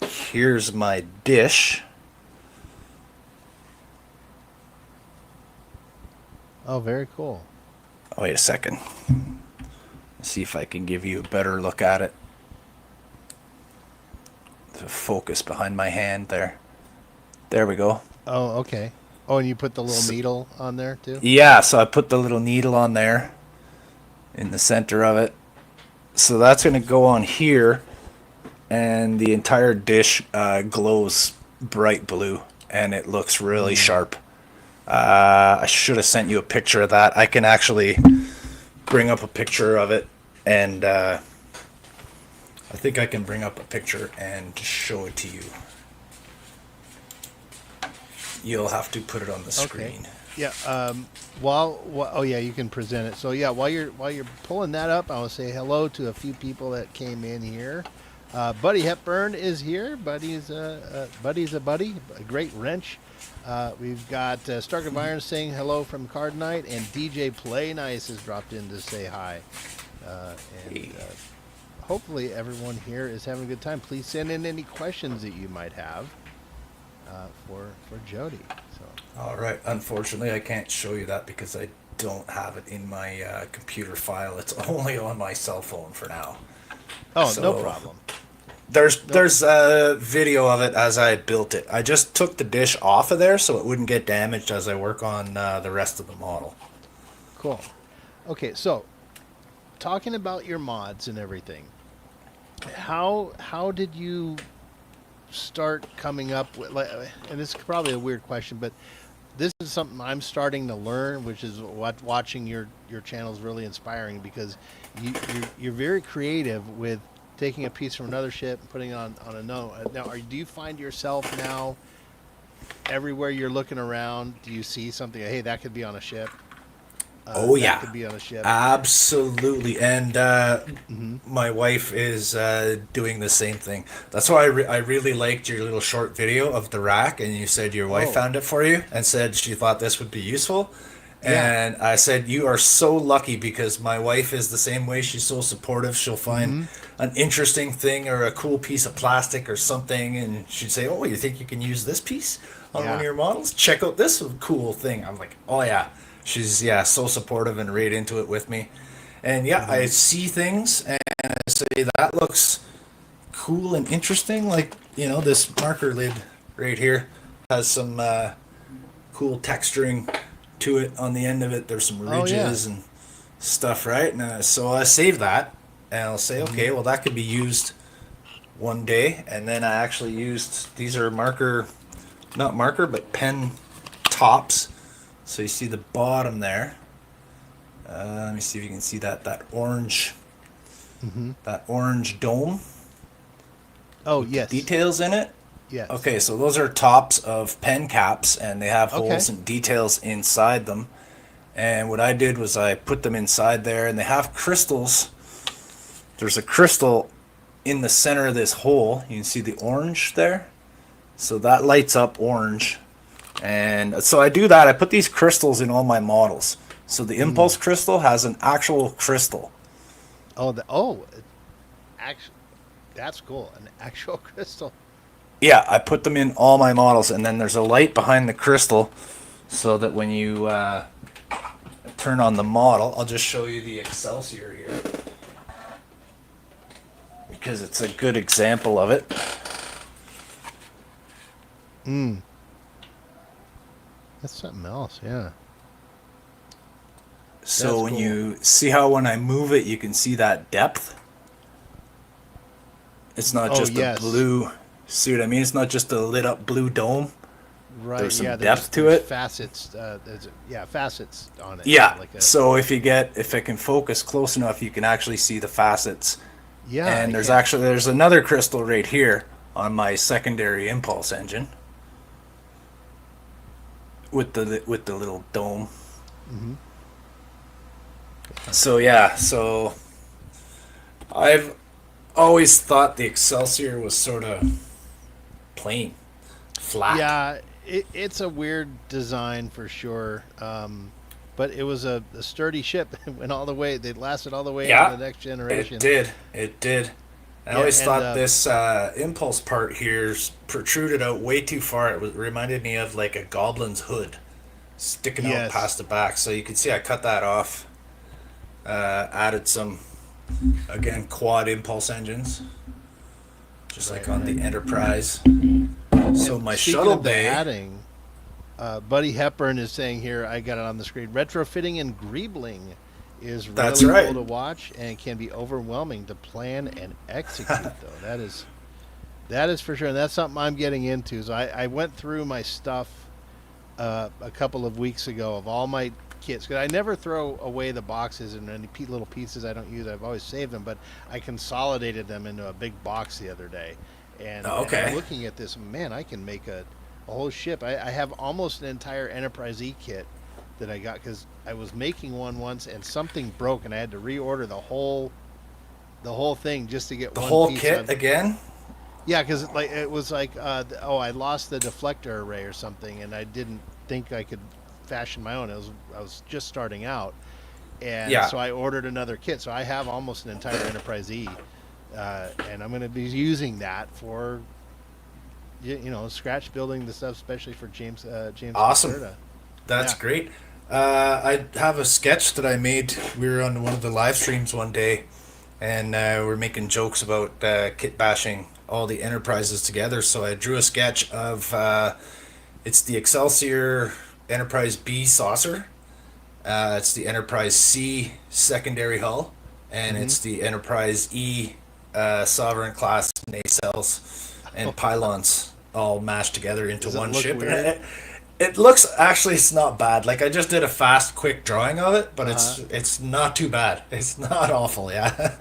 here's my dish.
Oh, very cool.
Oh, wait a second. Let's see if I can give you a better look at it. The focus behind my hand there. There we go.
Oh, okay. Oh, and you put the little needle on there too?
Yeah, so I put the little needle on there in the center of it. So that's going to go on here, and the entire dish glows bright blue, and it looks really sharp. I should have sent you a picture of that. I can actually bring up a picture of it, and I think I can bring up a picture and show it to you. You'll have to put it on the screen.
Yeah. Oh yeah, you can present it. So yeah, while you're pulling that up, I will say hello to a few people that came in here. Buddy Hepburn is here. Buddy's a buddy, a great wrench. We've got Stark of Iron saying hello from Card Night, and DJ Play Nice has dropped in to say hi. Hopefully everyone here is having a good time. Please send in any questions that you might have for Jody. So
All right. Unfortunately, I can't show you that because I don't have it in my computer file. It's only on my cell phone for now.
Oh, no
So
problem.
there's a video of it as I built it. I just took the dish off of there so it wouldn't get damaged as I work on the rest of the model.
Cool. Okay, so talking about your mods and everything, how did you start coming up with, like, and this is probably a weird question, but this is something I'm starting to learn, which is what watching your channel is really inspiring, because you're very creative with taking a piece from another ship and putting it on a note. Now, do you find yourself now everywhere you're looking around, do you see something? Hey, that could be on a ship.
Oh
That
yeah,
could be on a ship.
absolutely. And
Hmm.
my wife is doing the same thing. That's why I really liked your little short video of the rack, and you said your wife
Oh,
found it for you and said she thought this would be useful.
yeah.
And I said, you are so lucky because my wife is the same way. She's so supportive. She'll find
Hmm.
an interesting thing or a cool piece of plastic or something, and she'd say, "Oh, you think you can use this piece on one of
Yeah.
your models? Check out this cool thing." I'm like, "Oh yeah." She's so supportive and right into it with me. And yeah, I
Hmm.
see things and I say that looks cool and interesting. Like, this marker lid right here has some cool texturing to it on the end of it. There's some
Oh, yeah.
ridges and stuff, right? And so I save that and I'll say,
Hmm.
okay, well, that could be used one day. And then I actually used, these are not marker, but pen tops. So you see the bottom there. Let me see if you can see that
Hmm.
orange dome
Oh,
with the
yes.
details in it.
Yes.
Okay, so those are tops of pen caps, and they have
Okay.
holes and details inside them. And what I did was I put them inside there, and they have crystals. There's a crystal in the center of this hole. You can see the orange there. So that lights up orange. And so I do that. I put these crystals in all my models. So the
Mm.
impulse crystal has an actual crystal.
Oh, actually, that's cool. An actual crystal.
Yeah, I put them in all my models, and then there's a light behind the crystal so that when you turn on the model, I'll just show you the Excelsior here because it's a good example of it.
Mm. That's something else. Yeah.
So
That's
when
cool.
you see how when I move it, you can see that depth. It's not
Oh,
just a
yes.
blue. See what I mean? It's not just a lit up blue dome.
Right.
There's some
Yeah.
depth to
There's
it.
facets. Yeah, facets on it. Yeah.
Yeah.
Like a.
So if I can focus close enough, you can actually see the facets.
Yeah,
And
I can.
there's another crystal right here on my secondary impulse engine with the little dome.
Hmm.
So yeah, so I've always thought the Excelsior was sort of plain, flat.
Yeah. It's a weird design for sure. But it was a sturdy ship. It went all the way. They lasted all the way into
Yeah,
the next
it
generation.
did. It did. I
Yeah.
always
And
thought this impulse part here protruded out way too far. Reminded me of like a goblin's hood sticking out
yes.
past the back. So you can see I cut that off. Added some, again, quad impulse engines, just like
Right.
on
Right.
the Enterprise. So
And
my
speaking
shuttle
of the
bay,
adding, Buddy Hepburn is saying here, I got it on the screen. Retrofitting and greebling is
that's
really cool
right.
to watch and can be overwhelming to plan and execute. Though that is for sure, and that's something I'm getting into. So I went through my stuff a couple of weeks ago of all my kits because I never throw away the boxes and any little pieces I don't use. I've always saved them, but I consolidated them into a big box the other day, and I'm
Okay.
looking at this. Man, I can make a whole ship. I have almost an entire Enterprise E kit that I got because I was making one once and something broke and I had to reorder the whole thing just to get
The
one
whole
piece.
kit again?
Yeah, because like it was like, I lost the deflector array or something, and I didn't think I could fashion my own. I was just starting out, and
Yeah.
so I ordered another kit. So I have almost an entire Enterprise E, and I'm going to be using that for scratch building the stuff, especially for James
Awesome.
Lacerda.
That's
Yeah.
great. I have a sketch that I made. We were on one of the live streams one day, and we're making jokes about kit bashing all the enterprises together. So I drew a sketch of it's the Excelsior Enterprise B saucer. It's the Enterprise C secondary hull, and
Mm-hmm.
it's the Enterprise E Sovereign class nacelles and pylons all mashed together into
Does it
one
look
ship. And
weird?
it looks actually it's not bad. Like I just did a fast, quick drawing of it, but
Uh-huh.
it's not too bad. It's not awful. Yeah,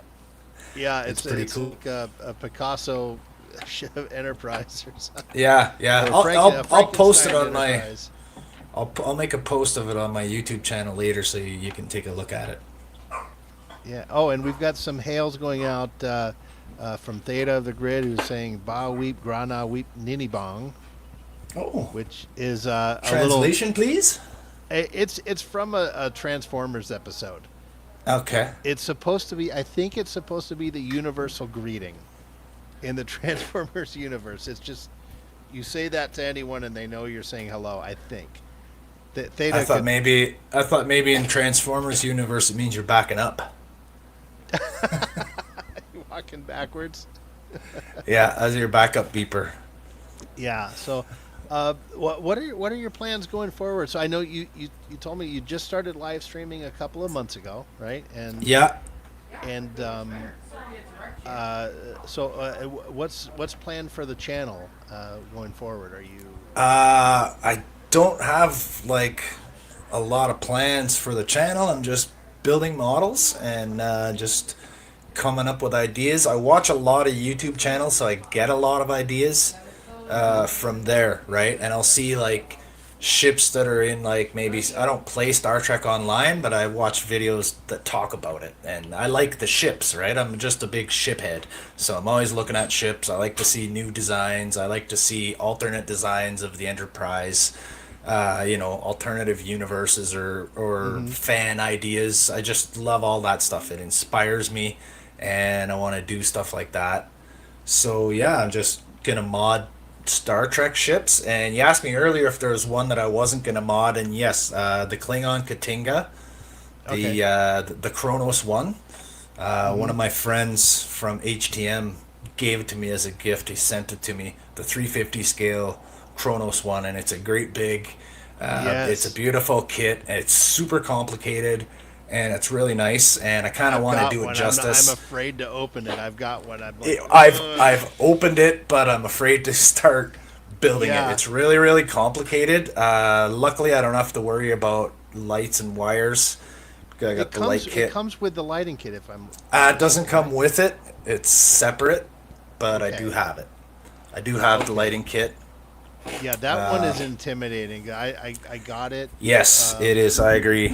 Yeah,
it's
it's
pretty
it's
cool.
like a Picasso ship Enterprise or something.
Yeah, yeah.
Or
I'll post it
Frankenstein
on my.
Enterprise.
I'll make a post of it on my YouTube channel later, so you can take a look at it.
Yeah. Oh, and we've got some hails going out from Theta of the Grid, who's saying "Ba weep grana weep ninibong,"
Oh,
which is a little.
translation, please.
It's from a Transformers episode.
Okay.
It's supposed to be. I think it's supposed to be the universal greeting in the Transformers universe. It's just you say that to anyone and they know you're saying hello. I think.
I
Theta
thought
could.
maybe I thought maybe in Transformers universe it means you're backing up.
Walking backwards.
Yeah, as your backup beeper.
Yeah. So, what are your plans going forward? So I know you told me you just started live streaming a couple of months ago, right?
Yeah.
And so what's planned for the channel going forward? Are you
I don't have like a lot of plans for the channel. I'm just building models and just coming up with ideas. I watch a lot of YouTube channels, so I get a lot of ideas from there, right? And I'll see like ships that are in like maybe I don't play Star Trek online, but I watch videos that talk about it, and I like the ships, right? I'm just a big ship head, so I'm always looking at ships. I like to see new designs. I like to see alternate designs of the Enterprise. Alternative universes or
hmm
fan ideas. I just love all that stuff. It inspires me, and I want to do stuff like that. So yeah, I'm just gonna mod Star Trek ships. And you asked me earlier if there was one that I wasn't gonna mod, and yes, the Klingon Katinga,
okay?
the Kronos one. One
hmm
of my friends from HTM gave it to me as a gift. He sent it to me, the 350 scale Kronos one, and it's a great big. It's a
Yes,
beautiful kit. It's super complicated, and it's really nice. And I kind of
I've
want to
got
do it
one. I'm
justice.
afraid to open it. I've got one. I'm like, ugh.
I've opened it, but I'm afraid to start building it.
Yeah.
It's really really complicated. Luckily, I don't have to worry about lights and wires. I got the light
It
kit.
comes with the lighting kit if I'm
It doesn't come with it. It's separate, but I do
okay.
have it. I do have the
Okay.
lighting kit.
Yeah, that one is intimidating. I got it,
Yes, it
um,
is. I agree.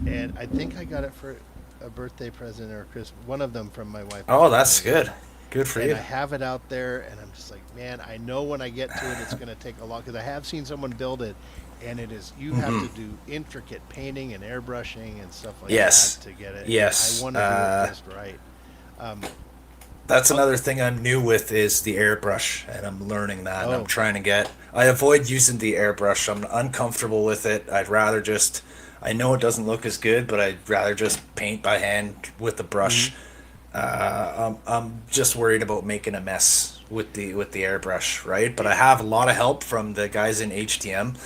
and I think I got it for a birthday present or Christmas. One of them from my wife or
Oh,
something
that's
like that.
good. Good for
And
you.
I have it out there, and I'm just like, man, I know when I get to it, it's going to take a lot because I have seen someone build it, and it is you have to do intricate painting and airbrushing and stuff like that
Yes.
to get it. And I
Yes.
want to do it just right. Um,
That's
oh,
another thing I'm new with is the airbrush, and I'm learning that. And I'm
oh,
trying to get. I avoid using the airbrush. I'm uncomfortable with it. I'd rather just. I know it doesn't look as good, but I'd rather just paint by hand with the
hmm
brush. I'm just worried about making a mess with the airbrush, right? But I have a lot of help from the guys in HTM.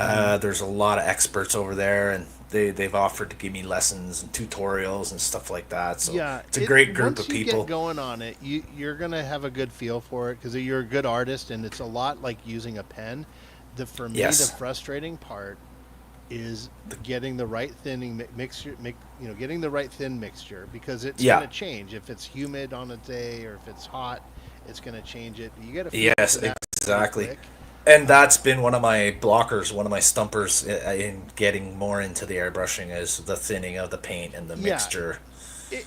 hmm
There's a lot of experts over there, and they've offered to give me lessons and tutorials and stuff like that. So
Yeah,
it's a
it
great group
once
of
you get
people.
going on it, you're gonna have a good feel for it because you're a good artist, and it's a lot like using a pen. The For me, the
Yes.
frustrating part is getting the right thinning mixture, getting the right thin mixture because it's
Yeah.
gonna change if it's humid on a day or if it's hot, it's gonna change it. You get a feel
Yes,
for that pretty
exactly.
quick.
And
Um,
that's been one of my blockers, one of my stumpers in getting more into the airbrushing is the thinning of the paint and the
yeah,
mixture.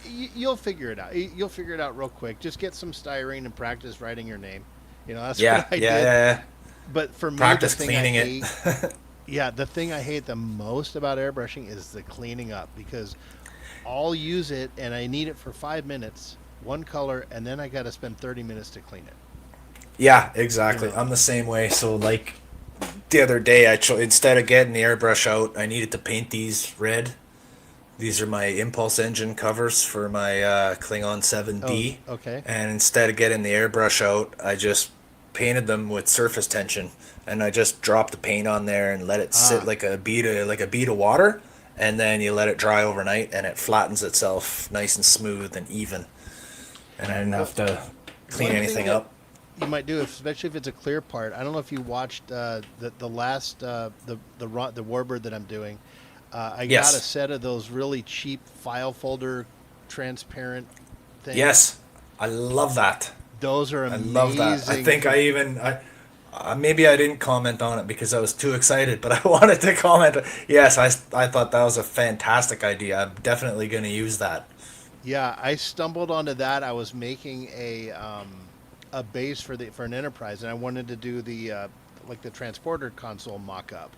you'll figure it out. You'll figure it out real quick. Just get some styrene and practice writing your name. That's
Yeah,
what I
yeah, yeah,
did.
yeah.
But for me, the
Practice
thing I
cleaning it.
hate, yeah, the thing I hate the most about airbrushing is the cleaning up because I'll use it and I need it for 5 minutes, one color, and then I got to spend 30 minutes to clean it.
Yeah, exactly.
You know.
I'm the same way. So like the other day, instead of getting the airbrush out, I needed to paint these red. These are my impulse engine covers for my Klingon
Oh,
7D.
okay.
And instead of getting the airbrush out, I just painted them with surface tension, and I just dropped the paint on there and let it sit
Ah,
like a bead of water, and then you let it dry overnight, and it flattens itself nice and smooth and even. And I didn't
well,
have to clean
one thing
anything
that
up.
you might do, especially if it's a clear part. I don't know if you watched the last the warbird that I'm doing. I got a
Yes,
set of those really cheap file folder transparent things.
yes, I love that.
Those are
I love that. I
amazing
think
for.
I even maybe I didn't comment on it because I was too excited, but I wanted to comment. Yes, I thought that was a fantastic idea. I'm definitely going to use that.
Yeah, I stumbled onto that. I was making a base for an enterprise, and I wanted to do the like the transporter console mock-up.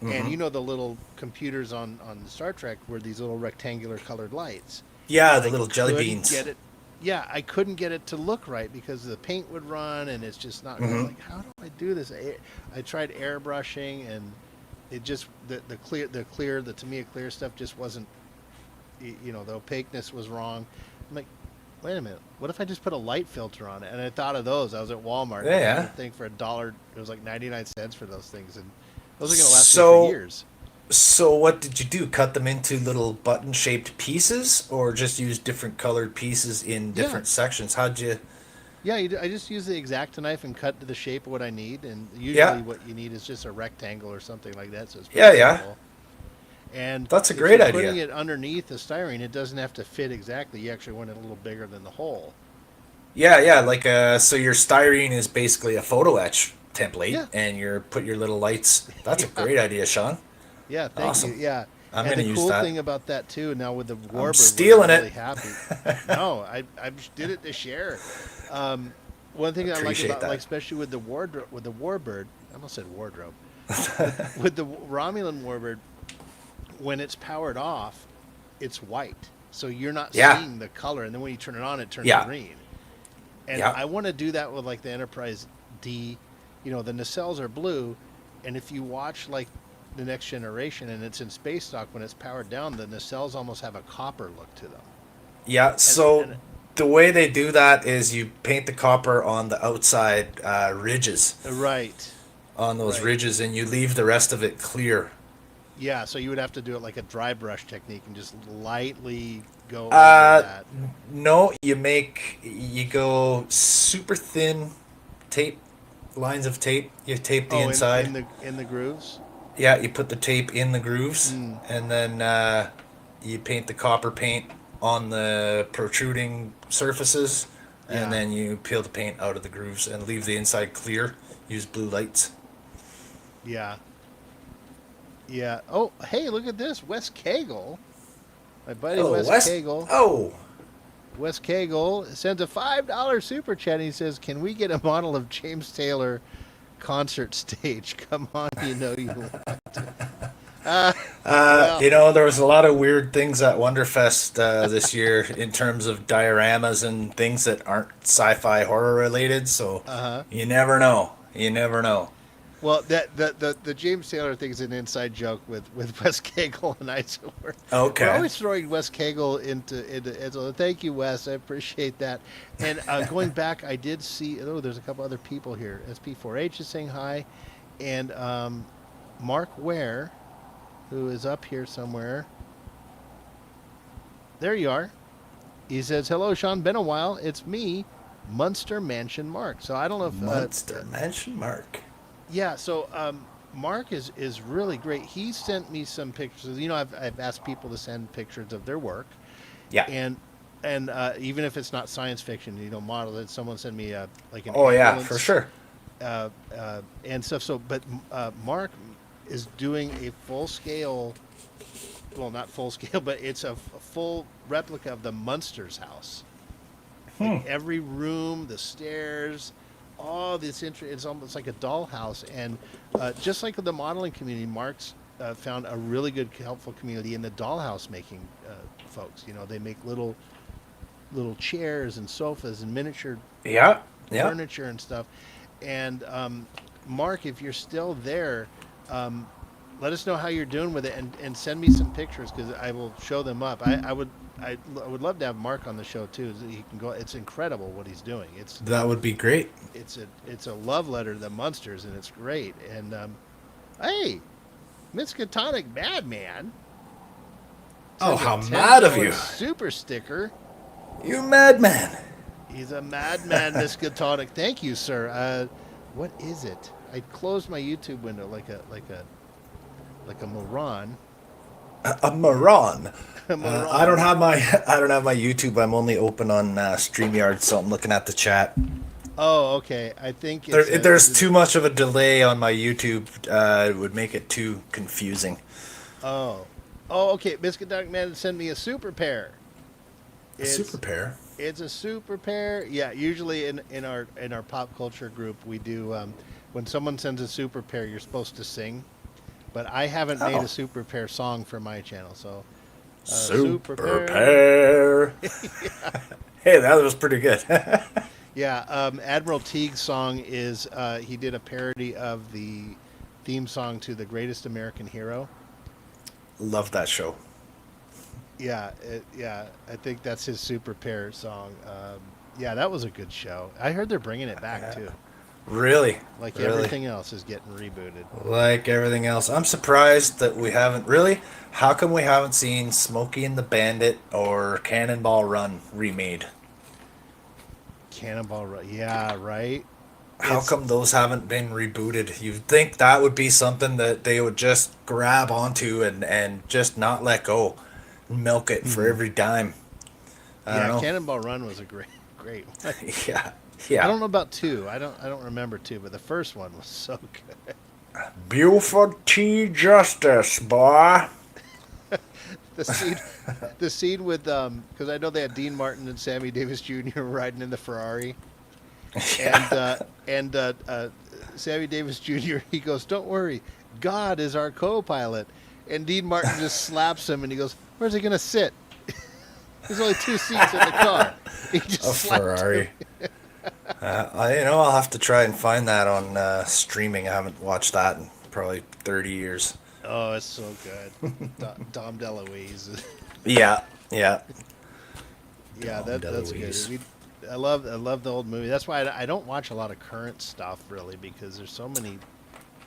And you know the little computers on Star Trek were these little rectangular colored lights,
Yeah,
and
the
I
little jelly
couldn't
beans.
get it. Yeah, I couldn't get it to look right because the paint would run, and it's just not. I'm like, how do I do this? I tried airbrushing, and it just the to me a clear stuff just wasn't. The opaqueness was wrong. I'm like, wait a minute, what if I just put a light filter on it? And I thought of those. I was at Walmart.
Yeah,
I got the
yeah.
thing for $1. It was like 99 cents for those things, and those are going to last me for
So,
years.
so what did you do? Cut them into little button-shaped pieces, or just use different colored pieces in
Yeah,
different sections? How'd you?
yeah. I just use the X-Acto knife and cut to the shape of what I need, and
Yeah,
usually what you need is just a rectangle or something like that. So it's pretty
yeah, yeah.
simple. And
That's a
if
great
you're putting
idea.
it underneath the styrene, it doesn't have to fit exactly. You actually want it a little bigger than the hole.
Yeah, yeah.
And
Like so your styrene is basically a photo etch template,
yeah,
and you put your little lights. That's a
yeah.
great idea, Sean.
Yeah, thank you.
Awesome.
Yeah.
I'm
And
gonna
the
use
cool
that.
thing about that too, now with the
I'm
Warbird, what I'm
stealing it.
really happy. No, I did it to share. Um, one thing I like
Appreciate
about, like,
that.
especially with the Warbird, I almost said wardrobe, with the Romulan Warbird, when it's powered off, it's white, so you're not
Yeah,
seeing the color, and then when you turn it on, it turns
yeah,
green. And
yeah.
I want to do that with like the Enterprise D. The nacelles are blue, and if you watch like the Next Generation and it's in space dock when it's powered down, the nacelles almost have a copper look to them.
Yeah,
And
so
and
the way they do that is you paint the copper on the outside ridges,
right,
on those
right,
ridges, and you leave the rest of it clear.
yeah. So you would have to do it like a dry brush technique and just lightly go over
Uh,
that.
no, you go super thin tape, lines of tape. You tape the
Oh, in
inside.
in the in the grooves.
Yeah, you put the tape in the grooves,
Mm,
and then you paint the copper paint on the protruding surfaces, and
yeah,
then you peel the paint out of the grooves and leave the inside clear. Use blue lights.
yeah, yeah. Oh, hey, look at this, Wes Cagle, my buddy
Hello,
Wes
Wes.
Cagle.
Oh,
Wes Cagle sends a $5 super chat. And he says, "Can we get a model of James Taylor concert stage? Come on, you know you want to." Well,
there was a lot of weird things at Wonderfest this year in terms of dioramas and things that aren't sci-fi horror related. So
uh-huh.
you never know. You never know.
Well, the James Taylor thing is an inside joke with Wes Cagle and I. So we're
Okay.
always throwing Wes Cagle into. So thank you, Wes. I appreciate that. And going back, I did see. Oh, there's a couple other people here. SP4H is saying hi, and Mark Ware, who is up here somewhere. There you are. He says, "Hello, Sean. Been a while. It's me, Munster Mansion Mark." So I don't know if
Monster Mansion Mark.
yeah. So Mark is really great. He sent me some pictures. I've asked people to send pictures of their work,
Yeah.
and even if it's not science fiction, model it. Someone sent me like an
Oh yeah, for
ambulance
sure.
and stuff. So, but Mark is doing a full scale. Well, not full scale, but it's a full replica of the Munsters house. Like every room, the stairs, all this. It's almost like a dollhouse. And just like the modeling community, Mark's found a really good, helpful community in the dollhouse making folks. They make little chairs and sofas and miniature
Yeah. Yeah.
furniture and stuff. And Mark, if you're still there, let us know how you're doing with it, and send me some pictures because I will show them up. I would love to have Mark on the show too. So he can go. It's incredible what he's doing.
That would be great.
It's a love letter to the Munsters, and it's great. And hey, Miskatonic Madman.
Oh,
sends a
how
$10
mad of you.
Super sticker.
You madman.
He's a madman, Miskatonic. Thank you, sir. What is it? I closed my YouTube window like a moron.
A moron.
A moron.
I don't have my YouTube. I'm only open on StreamYard, so I'm looking at the chat.
Oh, okay. I think it's
There's too much of a delay on my YouTube. It would make it too confusing.
Oh, okay. Miskatonic Man sent me a super pair.
Super pair.
It's a super pair. Yeah, usually in our pop culture group we do when someone sends a super pair, you're supposed to sing. But I haven't made a super pair song for my channel, so
super pair. Hey, that was pretty good.
Yeah, Admiral Teague's song is he did a parody of the theme song to The Greatest American Hero.
Love that show.
Yeah, I think that's his super pair song. Yeah, that was a good show. I heard they're bringing it back too.
Really?
Like
really?
everything else is getting rebooted.
Like everything else. I'm surprised that we haven't really. How come we haven't seen Smokey and the Bandit or Cannonball Run remade?
Cannonball Run. Yeah, right.
How come those haven't been rebooted? You'd think that would be something that they would just grab onto and just not let go. Milk it for every dime. I don't know.
Cannonball Run was a great one.
Yeah. Yeah.
I don't know about 2. I don't remember 2, but the first one was so good.
Buford T. Justice, boy.
The scene with because I know they had Dean Martin and Sammy Davis Jr. riding in the Ferrari, and Sammy Davis Jr. he goes, "Don't worry, God is our co-pilot," and Dean Martin just slaps him and he goes, "Where's he gonna sit?" There's only 2 seats in the car. He just
A Ferrari. I'll have to try and find that on streaming. I haven't watched that in probably 30 years.
Oh, it's so good. Dom DeLuise.
Yeah.
Yeah,
Dom
that's
DeLuise.
good. I love the old movie. That's why I don't watch a lot of current stuff really, because there's so many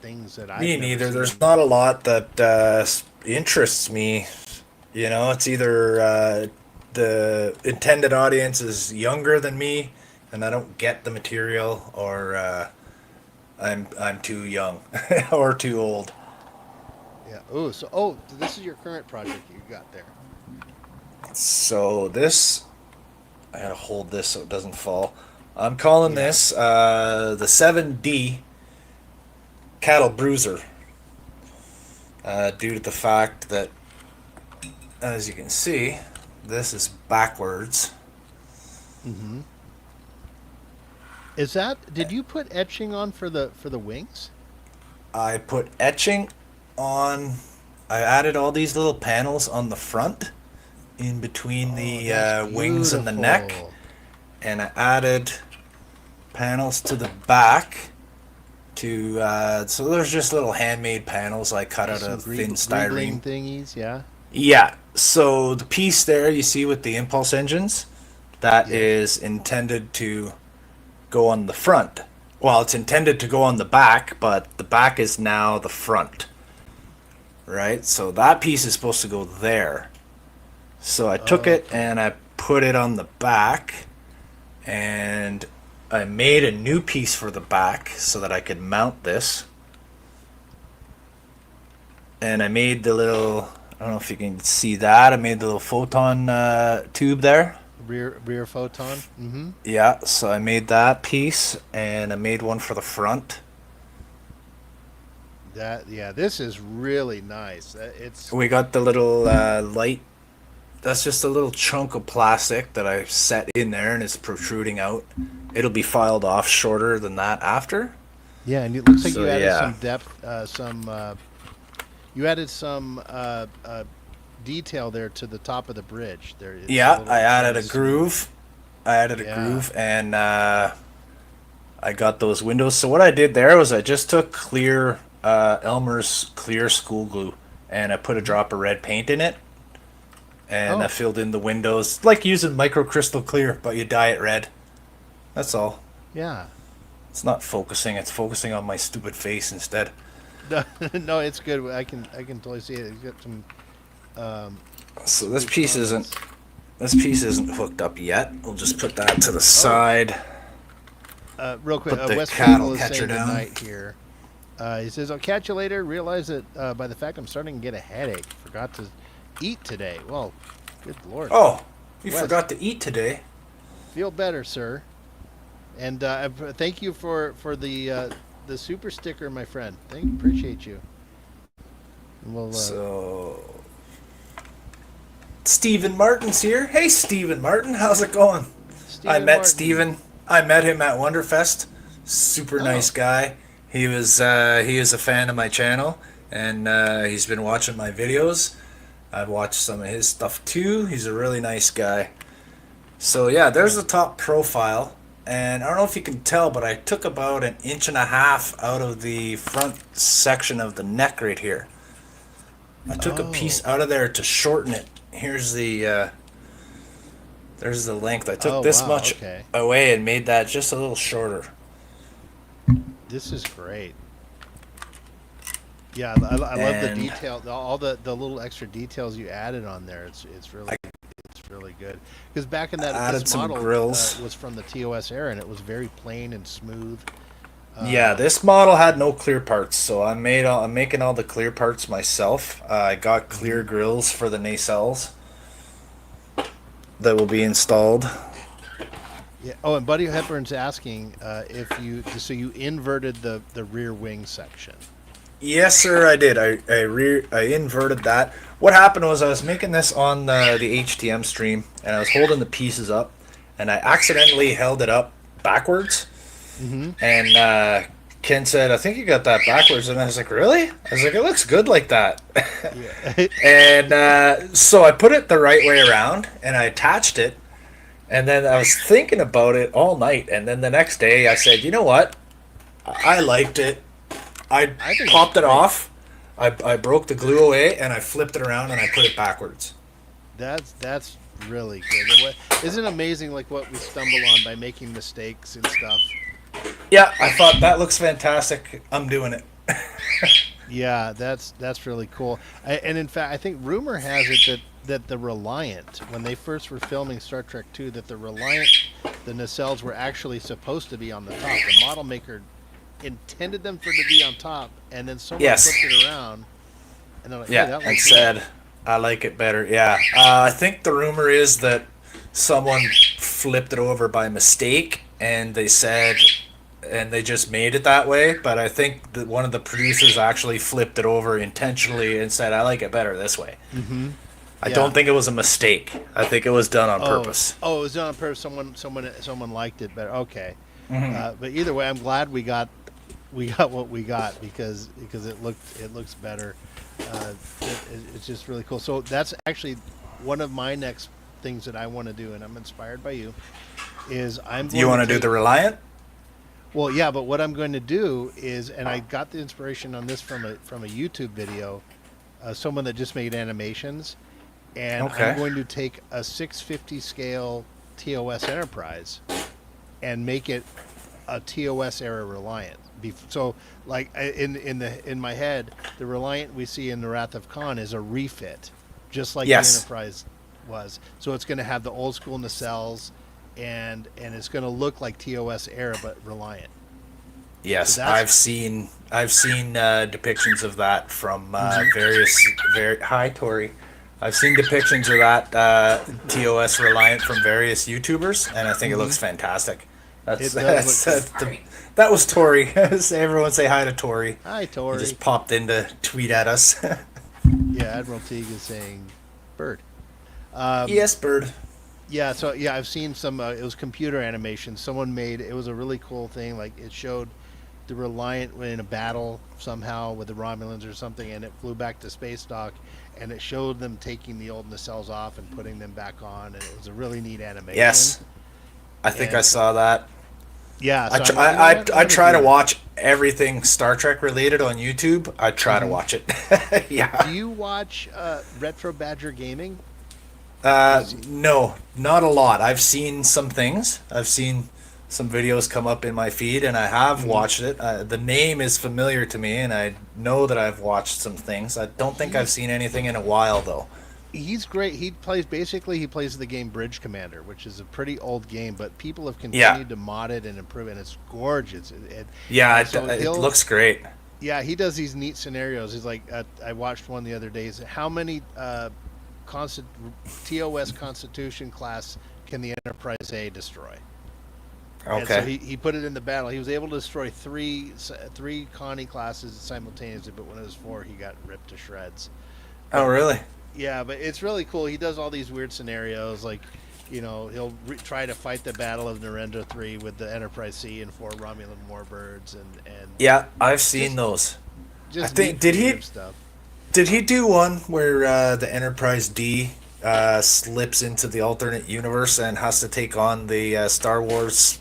things that I
Me neither. There's not a lot that interests me. You know, it's either the intended audience is younger than me, and I don't get the material, or I'm too young or too old.
Yeah. This is your current project you got there.
So this, I gotta hold this so it doesn't fall. I'm calling this the 7D Cattle Bruiser, due to the fact that, as you can see, this is backwards.
Mm-hmm. Did you put etching on for the wings?
I put etching on. I added all these little panels on the front, in between the wings and the neck, and I added panels to the back. So there's just little handmade panels I cut out of thin styrene
thingies. Yeah.
Yeah. So the piece there you see with the impulse engines, that is intended to go on the front. Well, it's intended to go on the back, but the back is now the front. Right? So that piece is supposed to go there. So I took it and I put it on the back, and I made a new piece for the back so that I could mount this. And I made the little, I don't know if you can see that, I made the little photon tube there.
Rear photon. Mm-hmm.
Yeah, so I made that piece, and I made one for the front.
This is really nice.
We got the little light. That's just a little chunk of plastic that I set in there, and it's protruding out. It'll be filed off shorter than that after.
Yeah, and it looks like you added some depth, you added some detail there to the top of the bridge. I added a groove. And
I got those windows. So what I did there was I just took clear Elmer's clear school glue, and I put a drop of red paint in it, and I filled in the windows like using microcrystal clear, but you dye it red. That's all.
Yeah.
It's not focusing. It's focusing on my stupid face instead.
No, no, it's good. I can totally see it. It's got some.
So this piece isn't hooked up yet. We'll just put that to the side.
Real quick,
Put the
Wes
cattle
Campbell is
catcher
saying
down.
tonight here. He says, "I'll catch you later. Realize that by the fact I'm starting to get a headache. Forgot to eat today. Well, good lord.
Oh, you
Wes,
forgot to eat today.
Feel better, sir. And thank you for the super sticker, my friend. Appreciate you. And we'll,
So, Stephen Martin's here. Hey, Stephen Martin, how's it going? I met Stephen. I met him at Wonderfest. Super nice guy. He is a fan of my channel, and he's been watching my videos. I've watched some of his stuff too. He's a really nice guy. So yeah, there's the top profile, and I don't know if you can tell, but I took about 1.5 inches out of the front section of the neck right here. I took a piece out of there to shorten it. Here's the there's the length. I took this much away and made that just a little shorter.
This is great. Yeah, I love the detail, all the little extra details you added on there. It's really good. Because back in that, this model was from the TOS era, and it was very plain and smooth.
Yeah, this model had no clear parts, so I'm making all the clear parts myself. I got clear grills for the nacelles that will be installed.
Yeah. Oh, and Buddy Hepburn's asking if you inverted the rear wing section.
Yes, sir, I did. I inverted that. What happened was I was making this on the HTM stream, and I was holding the pieces up, and I accidentally held it up backwards. Mm-hmm. And Ken said, "I think you got that backwards," and I was like, "Really?" I was like, "It looks good like that." Yeah. And so I put it the right way around, and I attached it, and then I was thinking about it all night, and then the next day I said, "You know what? I liked it. I popped it off. I broke the glue away, and I flipped it around, and I put it backwards."
That's really good. Isn't it amazing, like what we stumble on by making mistakes and stuff?
Yeah, I thought that looks fantastic. I'm doing it.
Yeah, that's really cool. And in fact, I think rumor has it that the Reliant, when they first were filming Star Trek II, that the Reliant, the nacelles were actually supposed to be on the top. The model maker intended them to be on top, and then someone flipped it around, and they're like, "Yeah, that
and said, I like it better." Yeah, I think the rumor is that someone flipped it over by mistake, and they said, and they just made it that way. But I think that one of the producers actually flipped it over intentionally and said, "I like it better this way." Mm-hmm. I don't think it was a mistake. I think it was done on purpose.
Oh, it was done on purpose. Someone liked it better. Okay, but either way, I'm glad we got what we got because it looks better. It's just really cool. So that's actually one of my next things that I want to do, and I'm inspired by you. You
want to do the Reliant?
Well, yeah, but what I'm going to do is, and I got the inspiration on this from a YouTube video, someone that just made animations, and I'm going to take a 650 scale TOS Enterprise and make it a TOS era Reliant. So, like in my head, the Reliant we see in the Wrath of Khan is a refit, just like the Enterprise was. So it's going to have the old school nacelles, and it's going to look like TOS era but Reliant.
Yes, so I've seen depictions of that from hi Tori. I've seen depictions of that TOS Reliant from various YouTubers, and I think it looks fantastic. That was Tori. Everyone say hi to Tori.
Hi, Tori.
He just popped in to tweet at us.
Yeah, Admiral Teague is saying bird.
Yes, bird.
Yeah, so yeah, I've seen some. It was computer animation. Someone made it was a really cool thing. Like it showed the Reliant in a battle somehow with the Romulans or something, and it flew back to space dock, and it showed them taking the old nacelles off and putting them back on, and it was a really neat animation.
Yes, I think I saw that.
Yeah, so
I try to watch everything Star Trek related on YouTube. I try to watch it. Yeah.
Do you watch Retro Badger Gaming?
No, not a lot. I've seen some things. I've seen some videos come up in my feed, and I have watched it. The name is familiar to me, and I know that I've watched some things. I don't think I've seen anything in a while, though.
He's great. He plays the game Bridge Commander, which is a pretty old game, but people have continued to mod it and improve it, and it's gorgeous.
It looks great.
Yeah, he does these neat scenarios. He's like, I watched one the other day. How many TOS Constitution class can the Enterprise A destroy?
Okay.
And so he put it in the battle. He was able to destroy three Connie classes simultaneously, but when it was 4, he got ripped to shreds.
Oh, really?
Yeah, but it's really cool. He does all these weird scenarios, like, he'll try to fight the Battle of Narendra 3 with the Enterprise C and 4 Romulan warbirds, and
yeah, I've seen those.
Just
I think did he do one where the Enterprise D slips into the alternate universe and has to take on the Star Wars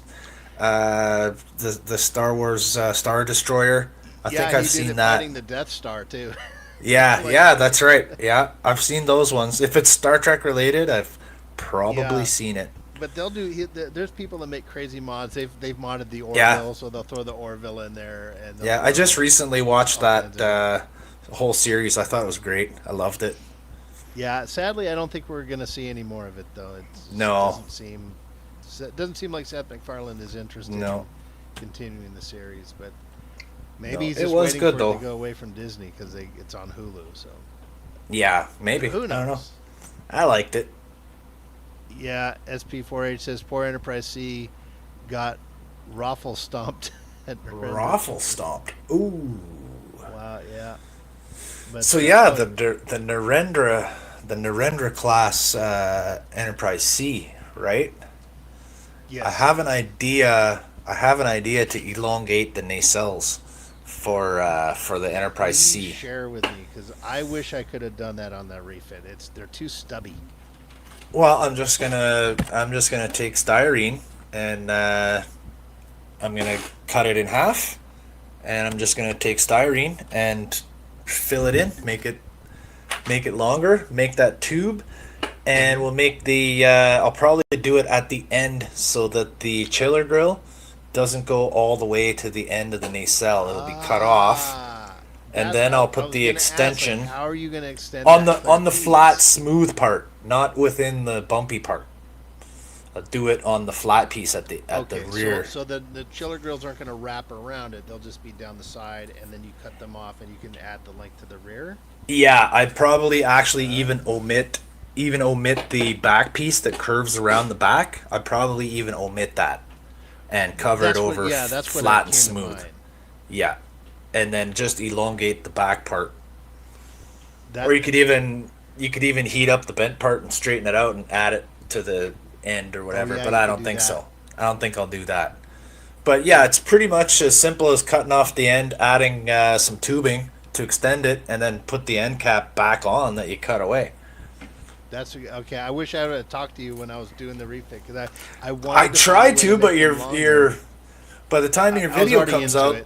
the Star Wars Star Destroyer? I think I've seen that.
Fighting the Death Star too.
Yeah, that's right. Yeah, I've seen those ones. If it's Star Trek related, I've probably seen it.
But they'll do. There's people that make crazy mods. They've modded the Orville, so they'll throw the Orville in there. And
I just recently watched that whole series. I thought it was great. I loved it.
Yeah, sadly, I don't think we're gonna see any more of it though. It doesn't seem like Seth MacFarlane is interested in continuing the series, but. Maybe he's just waiting for it to go away from Disney because it's on Hulu. So
yeah, maybe.
Who knows?
I don't know. I liked it.
Yeah, SP4H says poor Enterprise C got raffle stomped.
Raffle stomped. Ooh.
Wow. Yeah. But
so the Narendra class Enterprise C, right?
Yes.
I have an idea to elongate the nacelles for the Enterprise C.
Share with me because I wish I could have done that on that refit. They're too stubby.
Well, I'm just gonna take styrene and I'm gonna cut it in half, and I'm just gonna take styrene and fill it in, make it longer, make that tube, and we'll make the. I'll probably do it at the end so that the chiller grill doesn't go all the way to the end of the nacelle. It'll be cut off, and then I'll put the extension.
How are you going to extend
on the flat, smooth part, not within the bumpy part? I'll do it on the flat piece at the rear.
So the chiller grills aren't going to wrap around it; they'll just be down the side, and then you cut them off, and you can add the length to the rear.
Yeah, I'd probably actually even omit the back piece that curves around the back. I'd probably even omit that. And cover it over flat and smooth. Yeah, and then just elongate the back part. Or you could even heat up the bent part and straighten it out and add it to the end or whatever. But I don't think so. I don't think I'll do that. But yeah, it's pretty much as simple as cutting off the end, adding some tubing to extend it, and then put the end cap back on that you cut away.
That's okay. I wish I would have talked to you when I was doing the refit because I wanted.
I tried to, but you're by the time your video comes out,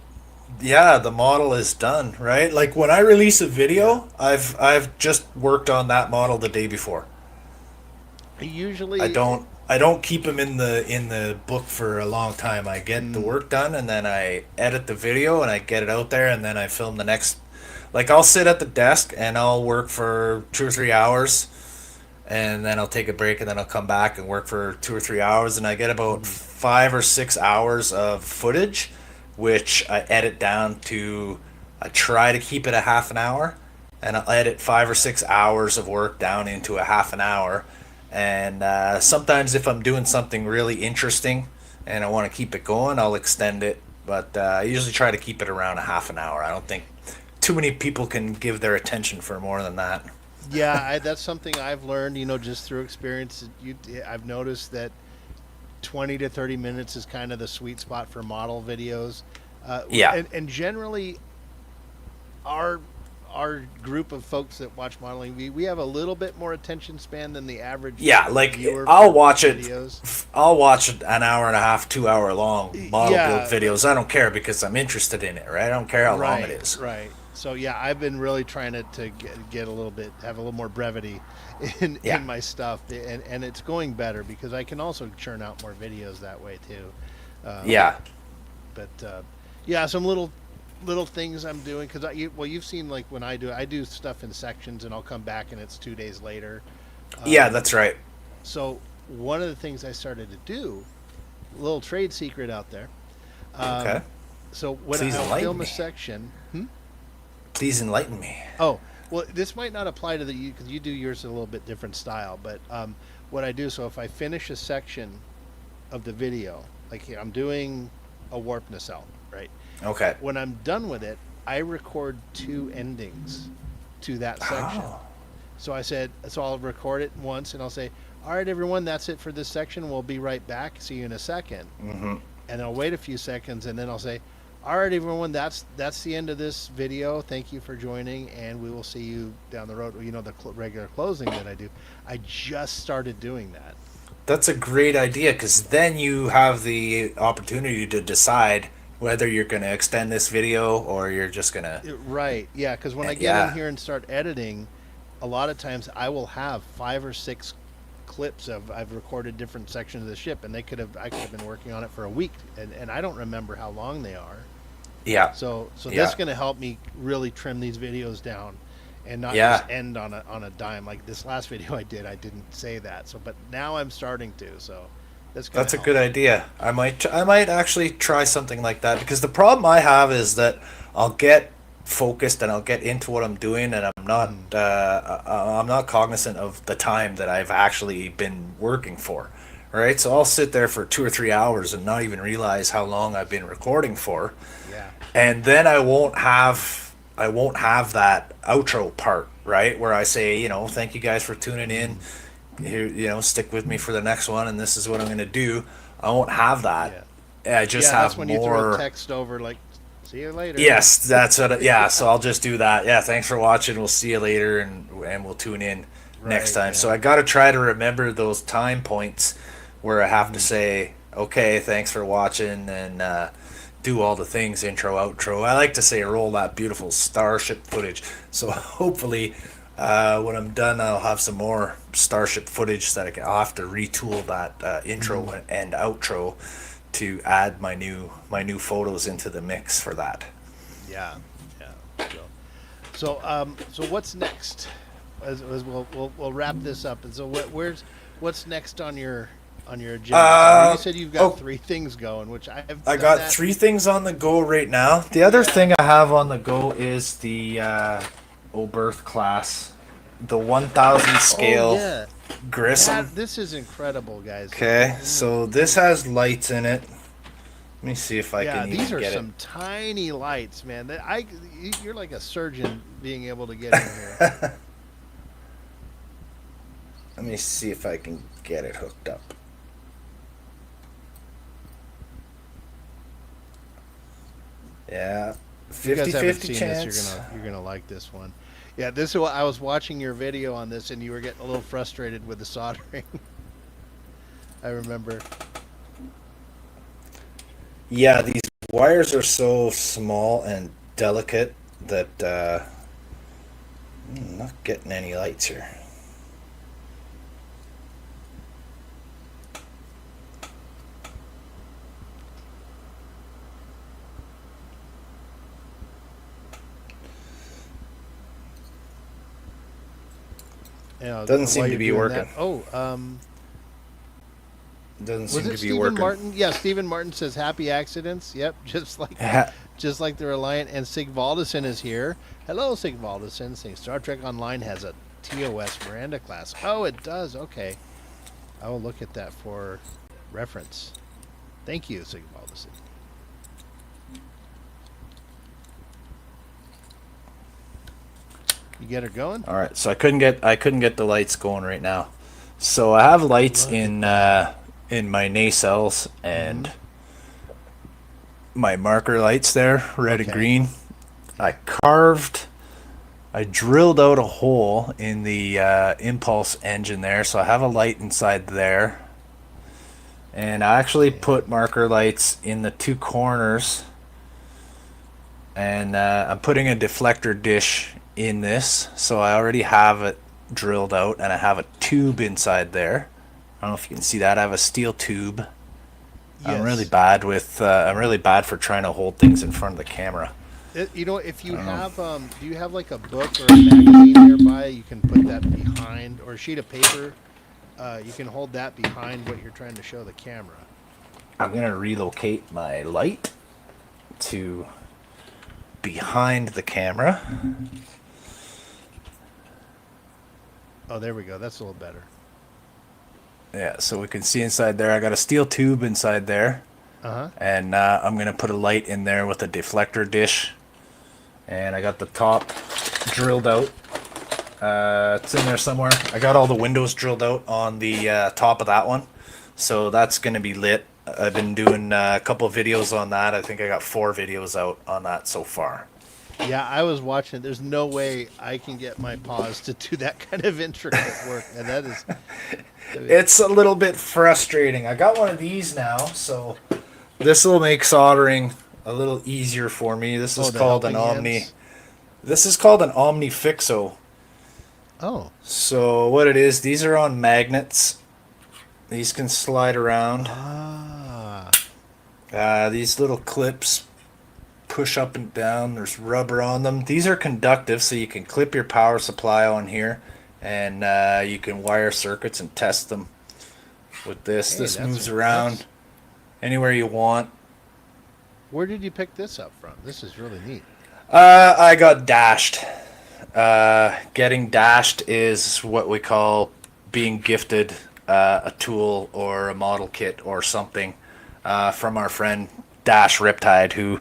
the model is done, right? Like when I release a video, I've just worked on that model the day before.
Usually,
I don't keep them in the book for a long time. I get the work done, and then I edit the video, and I get it out there, and then I film the next. Like I'll sit at the desk and I'll work for 2 or 3 hours. And then I'll take a break, and then I'll come back and work for 2 or 3 hours, and I get about 5 or 6 hours of footage, which I edit down to. I try to keep it a half an hour, and I'll edit 5 or 6 hours of work down into a half an hour. And sometimes, if I'm doing something really interesting and I want to keep it going, I'll extend it. But I usually try to keep it around a half an hour. I don't think too many people can give their attention for more than that.
Yeah, that's something I've learned, just through experience. I've noticed that 20 to 30 minutes is kind of the sweet spot for model videos. And generally, our our group of folks that watch modeling, we have a little bit more attention span than the average.
Yeah, like
viewer
I'll
for
watch
videos.
it. I'll watch an hour and a half, 2 hour long model
Yeah,
build videos. I don't care because I'm interested in it, right? I don't care how long it is.
Right. So yeah, I've been really trying to get a little bit, have a little more brevity in my stuff, and it's going better because I can also churn out more videos that way too.
Yeah.
But yeah, some little things I'm doing because you've seen like when I do stuff in sections and I'll come back and it's 2 days later.
Yeah, that's right.
So one of the things I started to do, a little trade secret out there.
Okay.
So when
Please
I
enlighten
film a
me.
section.
Please enlighten me.
Oh, well, this might not apply to because you do yours a little bit different style. But what I do, so if I finish a section of the video, like here, I'm doing a warp nacelle, right?
Okay.
When I'm done with it, I record 2 endings to that section.
Oh.
So I'll record it once and I'll say, all right, everyone, that's it for this section. We'll be right back. See you in a second.
Mm-hmm.
And I'll wait a few seconds and then I'll say, all right, everyone, that's the end of this video. Thank you for joining, and we will see you down the road. You know, the regular closing that I do. I just started doing that.
That's a great idea because then you have the opportunity to decide whether you're going to extend this video or you're just going to...
Right, yeah, because when I get in here and start editing, a lot of times I will have 5 or 6 clips of I've recorded different sections of the ship, and I could have been working on it for a week, and I don't remember how long they are.
Yeah.
So that's going to help me really trim these videos down, and not
Yeah.
just end on a dime like this last video I didn't say that. So, but now I'm starting to. So that's
a good idea. I might actually try something like that because the problem I have is that I'll get focused and I'll get into what I'm doing and I'm not cognizant of the time that I've actually been working for. Right? So I'll sit there for 2 or 3 hours and not even realize how long I've been recording for.
Yeah.
And then I won't have that outro part, right? Where I say, thank you guys for tuning in. Here, stick with me for the next one and this is what I'm going to do. I won't have that.
Yeah.
I just
that's
have
when
more.
you throw text over like, see you later.
Yes, that's what. Yeah, so I'll just do that. Yeah, thanks for watching. We'll see you later, and we'll tune in next time.
Yeah.
So I got to try to remember those time points where I have to say, okay, thanks for watching, and do all the things, intro, outro. I like to say roll that beautiful starship footage. So hopefully, when I'm done, I'll have some more starship footage that I'll have to retool that intro and outro to add my new photos into the mix for that.
Yeah. So what's next? As we'll wrap this up. And so what's next on your agenda? You said you've got 3 things going, which I
got 3 things on the go right now. The other thing I have on the go is the Oberth class, the 1000 scale Grissom.
This is incredible, guys.
Okay, so this has lights in it. Let me see if I can even
these are
get
some tiny lights, man. You're like a surgeon being able to get in here.
Let me see if I can get it hooked up. Yeah, 50-50 chance.
This, you're gonna like this one. Yeah, this is what I was watching your video on this, and you were getting a little frustrated with the soldering. I remember.
Yeah, these wires are so small and delicate that I'm not getting any lights here. Doesn't seem to be working. Doesn't seem to be
Stephen
working.
Martin? Yeah, Stephen Martin says happy accidents. Yep, just like the Reliant. And Sigvaldison is here. Hello, Sigvaldison. Saying Star Trek Online has a TOS Miranda class. Oh, it does. Okay, I will look at that for reference. Thank you, Sigvaldison. You get her going?
All right, so I couldn't get the lights going right now. So I have lights in my nacelles and my marker lights there, red and green. I carved I drilled out a hole in the impulse engine there, so I have a light inside there. And I actually put marker lights in the two corners. And I'm putting a deflector dish in this, so I already have it drilled out, and I have a tube inside there. I don't know if you can see that. I have a steel tube.
Yes.
I'm really bad with. I'm really bad for trying to hold things in front of the camera.
You know, if you have, do you have like a book or a magazine nearby? You can put that behind, or a sheet of paper. You can hold that behind what you're trying to show the camera.
I'm gonna relocate my light to behind the camera.
Oh, there we go. That's a little better.
Yeah, so we can see inside there. I got a steel tube inside there. And I'm going to put a light in there with a deflector dish. And I got the top drilled out. It's in there somewhere. I got all the windows drilled out on the top of that one. So that's going to be lit. I've been doing a couple of videos on that. I think I got 4 videos out on that so far.
Yeah, I was watching it. There's no way I can get my paws to do that kind of intricate work. And that is...
It's a little bit frustrating. I got one of these now, so this will make soldering a little easier for me. This is called an Omni. This is called an Omni Fixo.
Oh.
So what it is, these are on magnets. These can slide around. These little clips push up and down. There's rubber on them. These are conductive, so you can clip your power supply on here, and you can wire circuits and test them with this. This moves around anywhere you want.
Where did you pick this up from? This is really neat.
I got dashed. Getting dashed is what we call being gifted a tool or a model kit or something from our friend Dash Riptide, who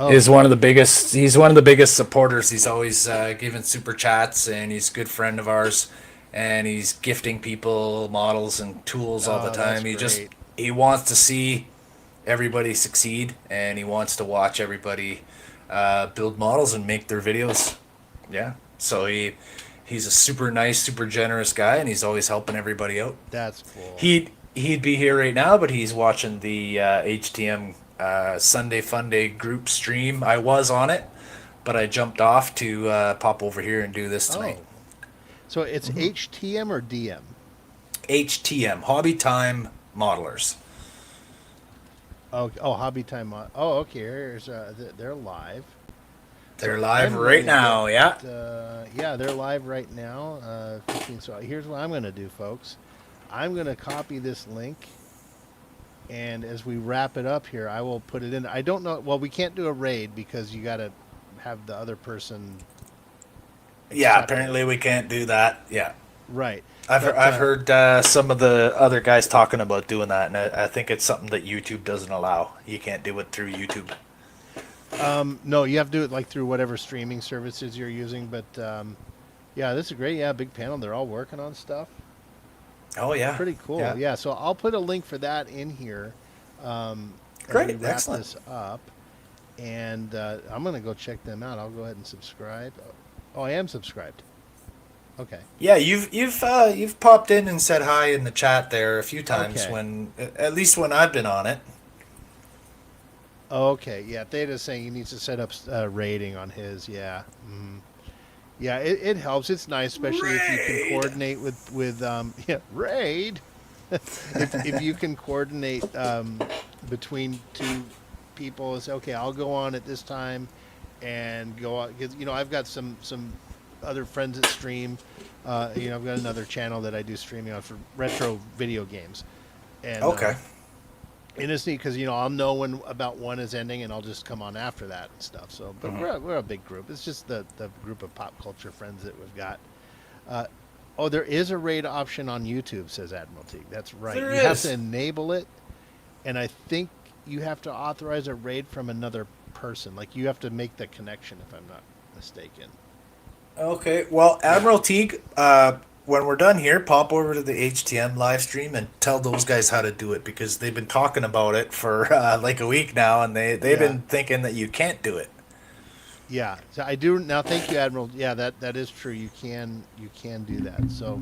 is one of the biggest. He's one of the biggest supporters. He's always giving super chats, and he's a good friend of ours. And he's gifting people models and tools all the time. He wants to see everybody succeed, and he wants to watch everybody build models and make their videos. Yeah, so he's a super nice, super generous guy, and he's always helping everybody out.
That's cool.
He'd be here right now, but he's watching the HTM Sunday Fun Day group stream. I was on it, but I jumped off to pop over here and do this tonight.
So it's HTM or DM?
HTM, Hobby Time Modelers.
Oh, Hobby Time. Okay. Here's they're live.
They're live right now. Yeah.
Yeah, they're live right now. 15. So here's what I'm going to do, folks. I'm going to copy this link, and as we wrap it up here, I will put it in. I don't know. Well, we can't do a raid because you got to have the other person.
Yeah, apparently we can't do that. Yeah.
Right.
I've heard some of the other guys talking about doing that, and I think it's something that YouTube doesn't allow. You can't do it through YouTube.
No, you have to do it like through whatever streaming services you're using. But yeah, this is great. Yeah, big panel. They're all working on stuff.
Oh yeah,
pretty cool. Yeah. So I'll put a link for that in here.
Great,
as we wrap
excellent.
This up, and I'm gonna go check them out. I'll go ahead and subscribe. Oh, I am subscribed. Okay.
Yeah, you've popped in and said hi in the chat there a few times at least when I've been on it.
Okay. Yeah, Theta's saying he needs to set up rating on his. Yeah. Yeah, it helps. It's nice, especially if you can coordinate with raid. if you can coordinate between two people, and say, okay, I'll go on at this time, and go out. Cause, I've got some other friends that stream. I've got another channel that I do streaming on for retro video games. And, and it's neat because I'll know when about one is ending, and I'll just come on after that and stuff. So, but we're a big group. It's just the group of pop culture friends that we've got. There is a raid option on YouTube, says Admiral Teague. That's right. You have to enable it, and I think you have to authorize a raid from another person. Like you have to make the connection, if I'm not mistaken.
Okay. Well, Admiral Teague, when we're done here, pop over to the HTM live stream and tell those guys how to do it, because they've been talking about it for like a week now, and they've been thinking that you can't do it.
Yeah. So I do now. Thank you, Admiral. Yeah, that is true. You can do that. So,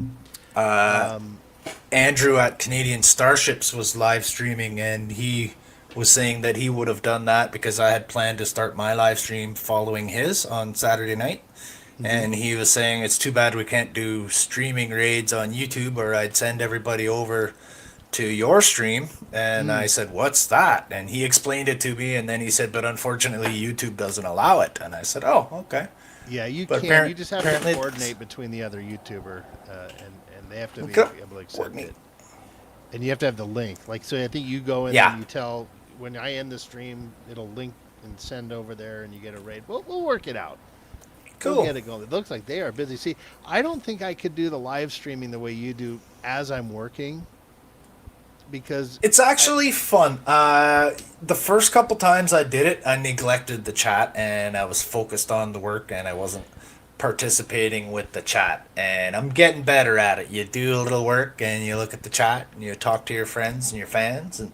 um,
Andrew at Canadian Starships was live streaming, and he was saying that he would have done that because I had planned to start my live stream following his on Saturday night.
mhm.
And he was saying it's too bad we can't do streaming raids on YouTube, or I'd send everybody over to your stream. And I
Mm.
said, "What's that?" And he explained it to me, and then he said, "But unfortunately, YouTube doesn't allow it." And I said, "Oh, okay."
Yeah, you
But
can. You just have to
apparently,
coordinate between the other YouTuber, and they have to be
okay.
able to accept
Coordinate.
it. And you have to have the link. Like, so I think you go in and
Yeah.
you tell when I end the stream, it'll link and send over there, and you get a raid. We'll work it out. We'll
Cool.
get it going. It looks like they are busy. See, I don't think I could do the live streaming the way you do as I'm working because
It's
I.
actually fun. The first couple times I did it, I neglected the chat and I was focused on the work and I wasn't participating with the chat. And I'm getting better at it. You do a little work and you look at the chat and you talk to your friends and your fans. And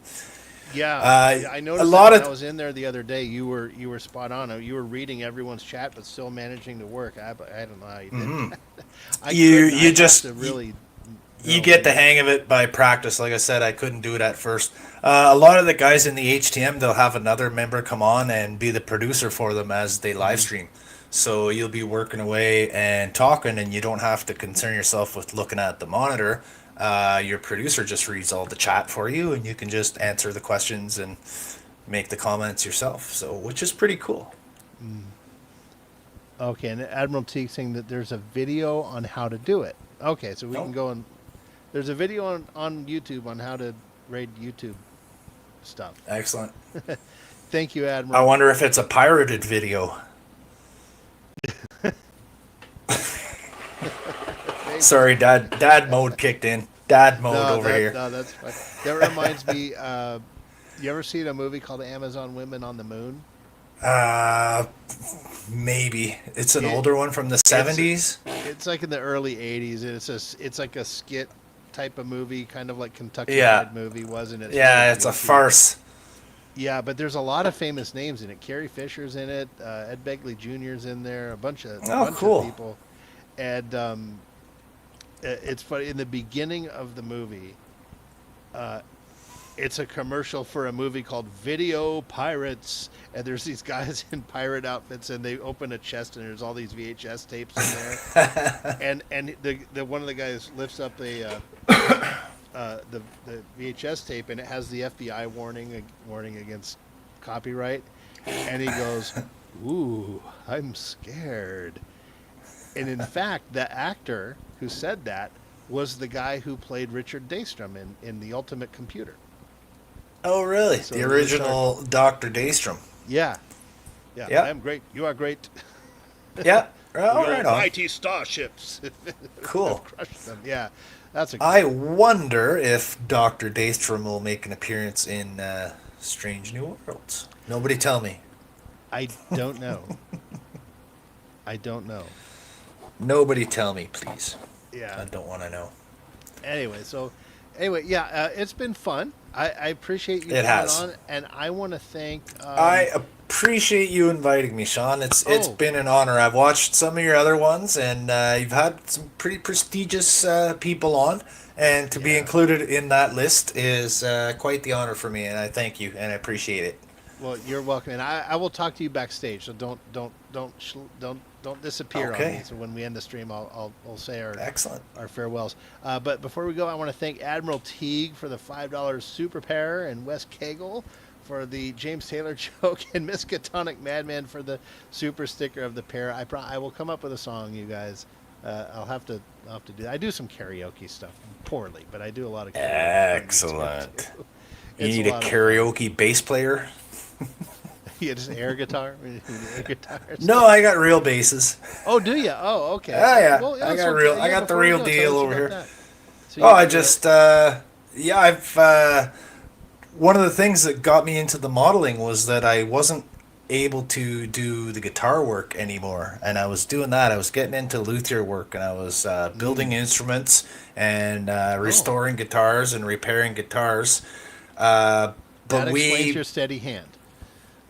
Yeah,
uh,
I
a
noticed that
lot
when I
of.
was in there the other day. You were spot on. You were reading everyone's chat, but still managing to work. I don't know how you did
Mhm.
that. I
You
couldn't.
you
I'd have
just
to really
you
know.
get the hang of it by practice. Like I said, I couldn't do it at first. A lot of the guys in the HTM, they'll have another member come on and be the producer for them as they live
Mhm.
stream. So you'll be working away and talking, and you don't have to concern yourself with looking at the monitor. Your producer just reads all the chat for you, and you can just answer the questions and make the comments yourself. So, which is pretty cool.
Mm. Okay, and Admiral Teague saying that there's a video on how to do it. Okay, so we can
Oh,
go and there's a video on YouTube on how to raid YouTube stuff.
excellent.
Thank you,
I
Admiral.
wonder if it's a pirated video.
Maybe.
Sorry, Dad mode kicked in. Dad mode
No,
over here.
that's fine. That reminds me. You ever seen a movie called Amazon Women on the Moon?
Uh, Maybe it's an
It
older one from the
it's
70s.
it's like in the early '80s, and it's like a skit type of movie, kind of like Kentucky
Yeah,
Fried Movie was, and it's really
yeah, it's a
goofy.
farce.
Yeah, but there's a lot of famous names in it. Carrie Fisher's in it. Ed Begley Jr.'s in there.
Oh,
A bunch of
cool.
people, and it's funny. In the beginning of the movie, uh, it's a commercial for a movie called Video Pirates, and there's these guys in pirate outfits, and they open a chest, and there's all these VHS tapes in there, and the one of the guys lifts up the VHS tape, and it has the FBI warning against copyright, and he goes, "Ooh, I'm scared." And in fact, the actor who said that was the guy who played Richard Daystrom in The Ultimate Computer.
Oh, really?
So
The
he was our
original Dr. Daystrom.
yeah, yeah. I
Yeah,
am great. You are great.
yeah.
We
Oh,
all
right on.
mighty starships have
Cool.
crushed them. Yeah, that's a
I
great one.
wonder if Dr. Daystrom will make an appearance in Strange New Worlds. Nobody tell me.
I don't know. I don't know.
Nobody tell me, please.
Yeah.
I don't want to know.
Anyway, yeah, it's been fun. I appreciate you
It
coming
has.
on, and I want to thank.
I appreciate you inviting me, Sean. It's
Oh,
been an honor. I've watched some of your other ones, and you've had some pretty prestigious people on, and to be
yeah.
included in that list is quite the honor for me, and I thank you and I appreciate it.
Well, you're welcome, and I will talk to you backstage. So don't disappear on me.
Okay,
So when we end the stream, I'll say
excellent.
our farewells. But before we go, I want to thank Admiral Teague for the $5 super pair, and Wes Cagle for the James Taylor joke, and Miskatonic Madman for the super sticker of the pair. I will come up with a song, you guys. I'll have to do that. I do some karaoke stuff poorly, but I do a lot of karaoke on YouTube
Excellent.
too.
You
It's a
need a
lot of fun.
karaoke bass player?
Yeah, just air guitar, air guitar
No,
stuff.
I got real basses.
Oh, do you? Oh, okay.
Ah, yeah,
Well, yeah.
I got
So
real. I
yeah,
got the
before we
real
go,
deal
tell us
over
about
here.
that. So
Oh,
you
I
you're
just yeah, I've one of the things that got me into the modeling was that I wasn't able to do the guitar work anymore, and I was doing that. I was getting into luthier work, and I was building
mm,
instruments and
oh,
restoring guitars and repairing guitars. Uh,
that
but
explains
we
your steady hand.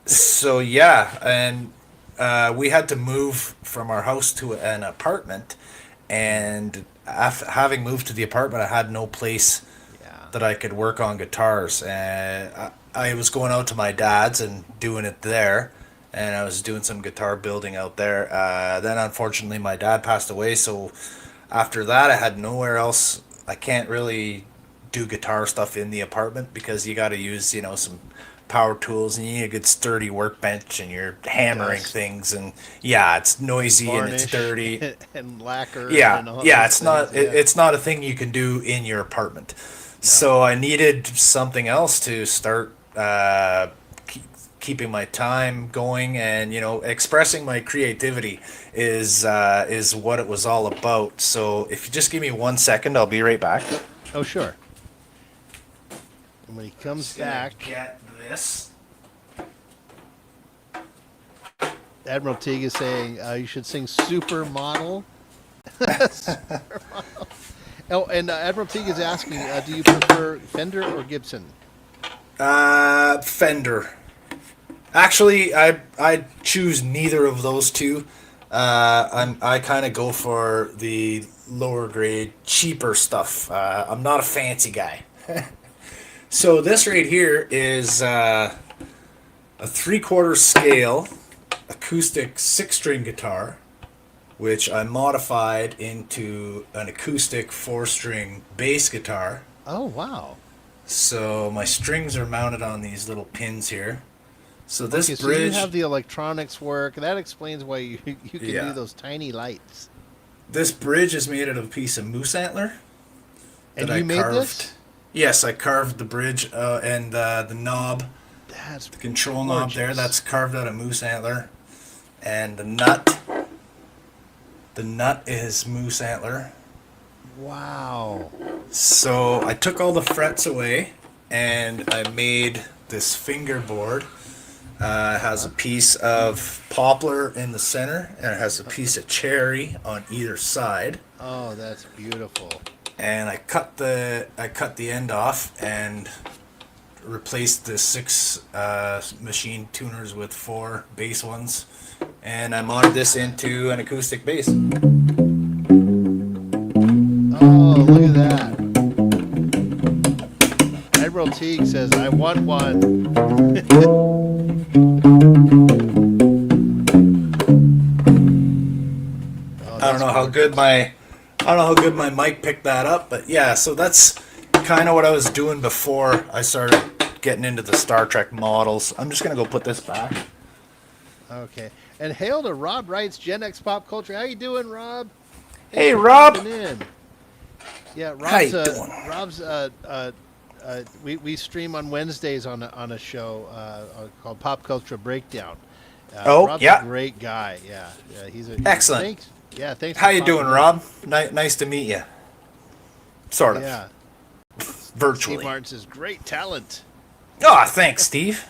so yeah, and we had to move from our house to an apartment, and having moved to the apartment, I had no place
Yeah.
that I could work on guitars. I was going out to my dad's and doing it there, and I was doing some guitar building out there. Then unfortunately my dad passed away, so after that I had nowhere else. I can't really do guitar stuff in the apartment because you got to use, some power tools, and you need a good sturdy workbench, and you're hammering
Dust.
things, and yeah, it's noisy and it's
Varnish
dirty.
and lacquer.
Yeah,
And all
yeah,
those
it's not
things, yeah.
it's not a thing you can do in your apartment.
No.
So I needed something else to start keeping my time going, and expressing my creativity is what it was all about. So if you just give me 1 second, I'll be right back.
Oh, sure. And when he comes back,
Get this.
Admiral Teague is saying you should sing Supermodel. Oh, and Admiral Teague is asking, do you prefer Fender or Gibson?
Fender. Actually, I choose neither of those two. I kind of go for the lower grade, cheaper stuff. I'm not a fancy guy. So this right here is a 3/4 scale acoustic 6-string guitar, which I modified into an acoustic 4-string bass guitar.
Oh, wow.
So my strings are mounted on these little pins here. So this
Okay, so
bridge,
you have the electronics work. That explains why you can
Yeah.
do those tiny lights.
this bridge is made out of a piece of moose antler
And
that
you
I
made
carved.
this?
Yes, I carved the bridge and the knob,
That's
the control knob there.
gorgeous.
That's carved out of moose antler, and the nut. The nut is moose antler.
Wow.
So I took all the frets away, and I made this fingerboard. It has a piece of poplar in the center, and it has a piece of cherry on either side.
Oh, that's beautiful.
And I cut the end off and replaced the 6 machine tuners with 4 bass ones, and I modded this into an acoustic bass.
Oh, look at that. Admiral Teague says, I want one. Oh,
I don't know how good my mic picked that up, but yeah, so that's kind of what I was doing before I started getting into the Star Trek models. I'm just gonna go put this back.
Okay. And hail to Rob Wright's Gen X Pop Culture. How you doing, Rob?
Hey,
for
Rob.
popping in. Yeah,
How
Rob's
you doing?
we stream on Wednesdays on a show called Pop Culture Breakdown.
Oh,
Rob's
yeah.
a great guy. Yeah, he's a
Excellent.
Thanks. Yeah, thanks.
How
for
you
popping
doing,
in.
Rob? Nice to meet you. Sort of.
Yeah.
Virtually.
Steve Martin says, great talent.
Oh, thanks, Steve.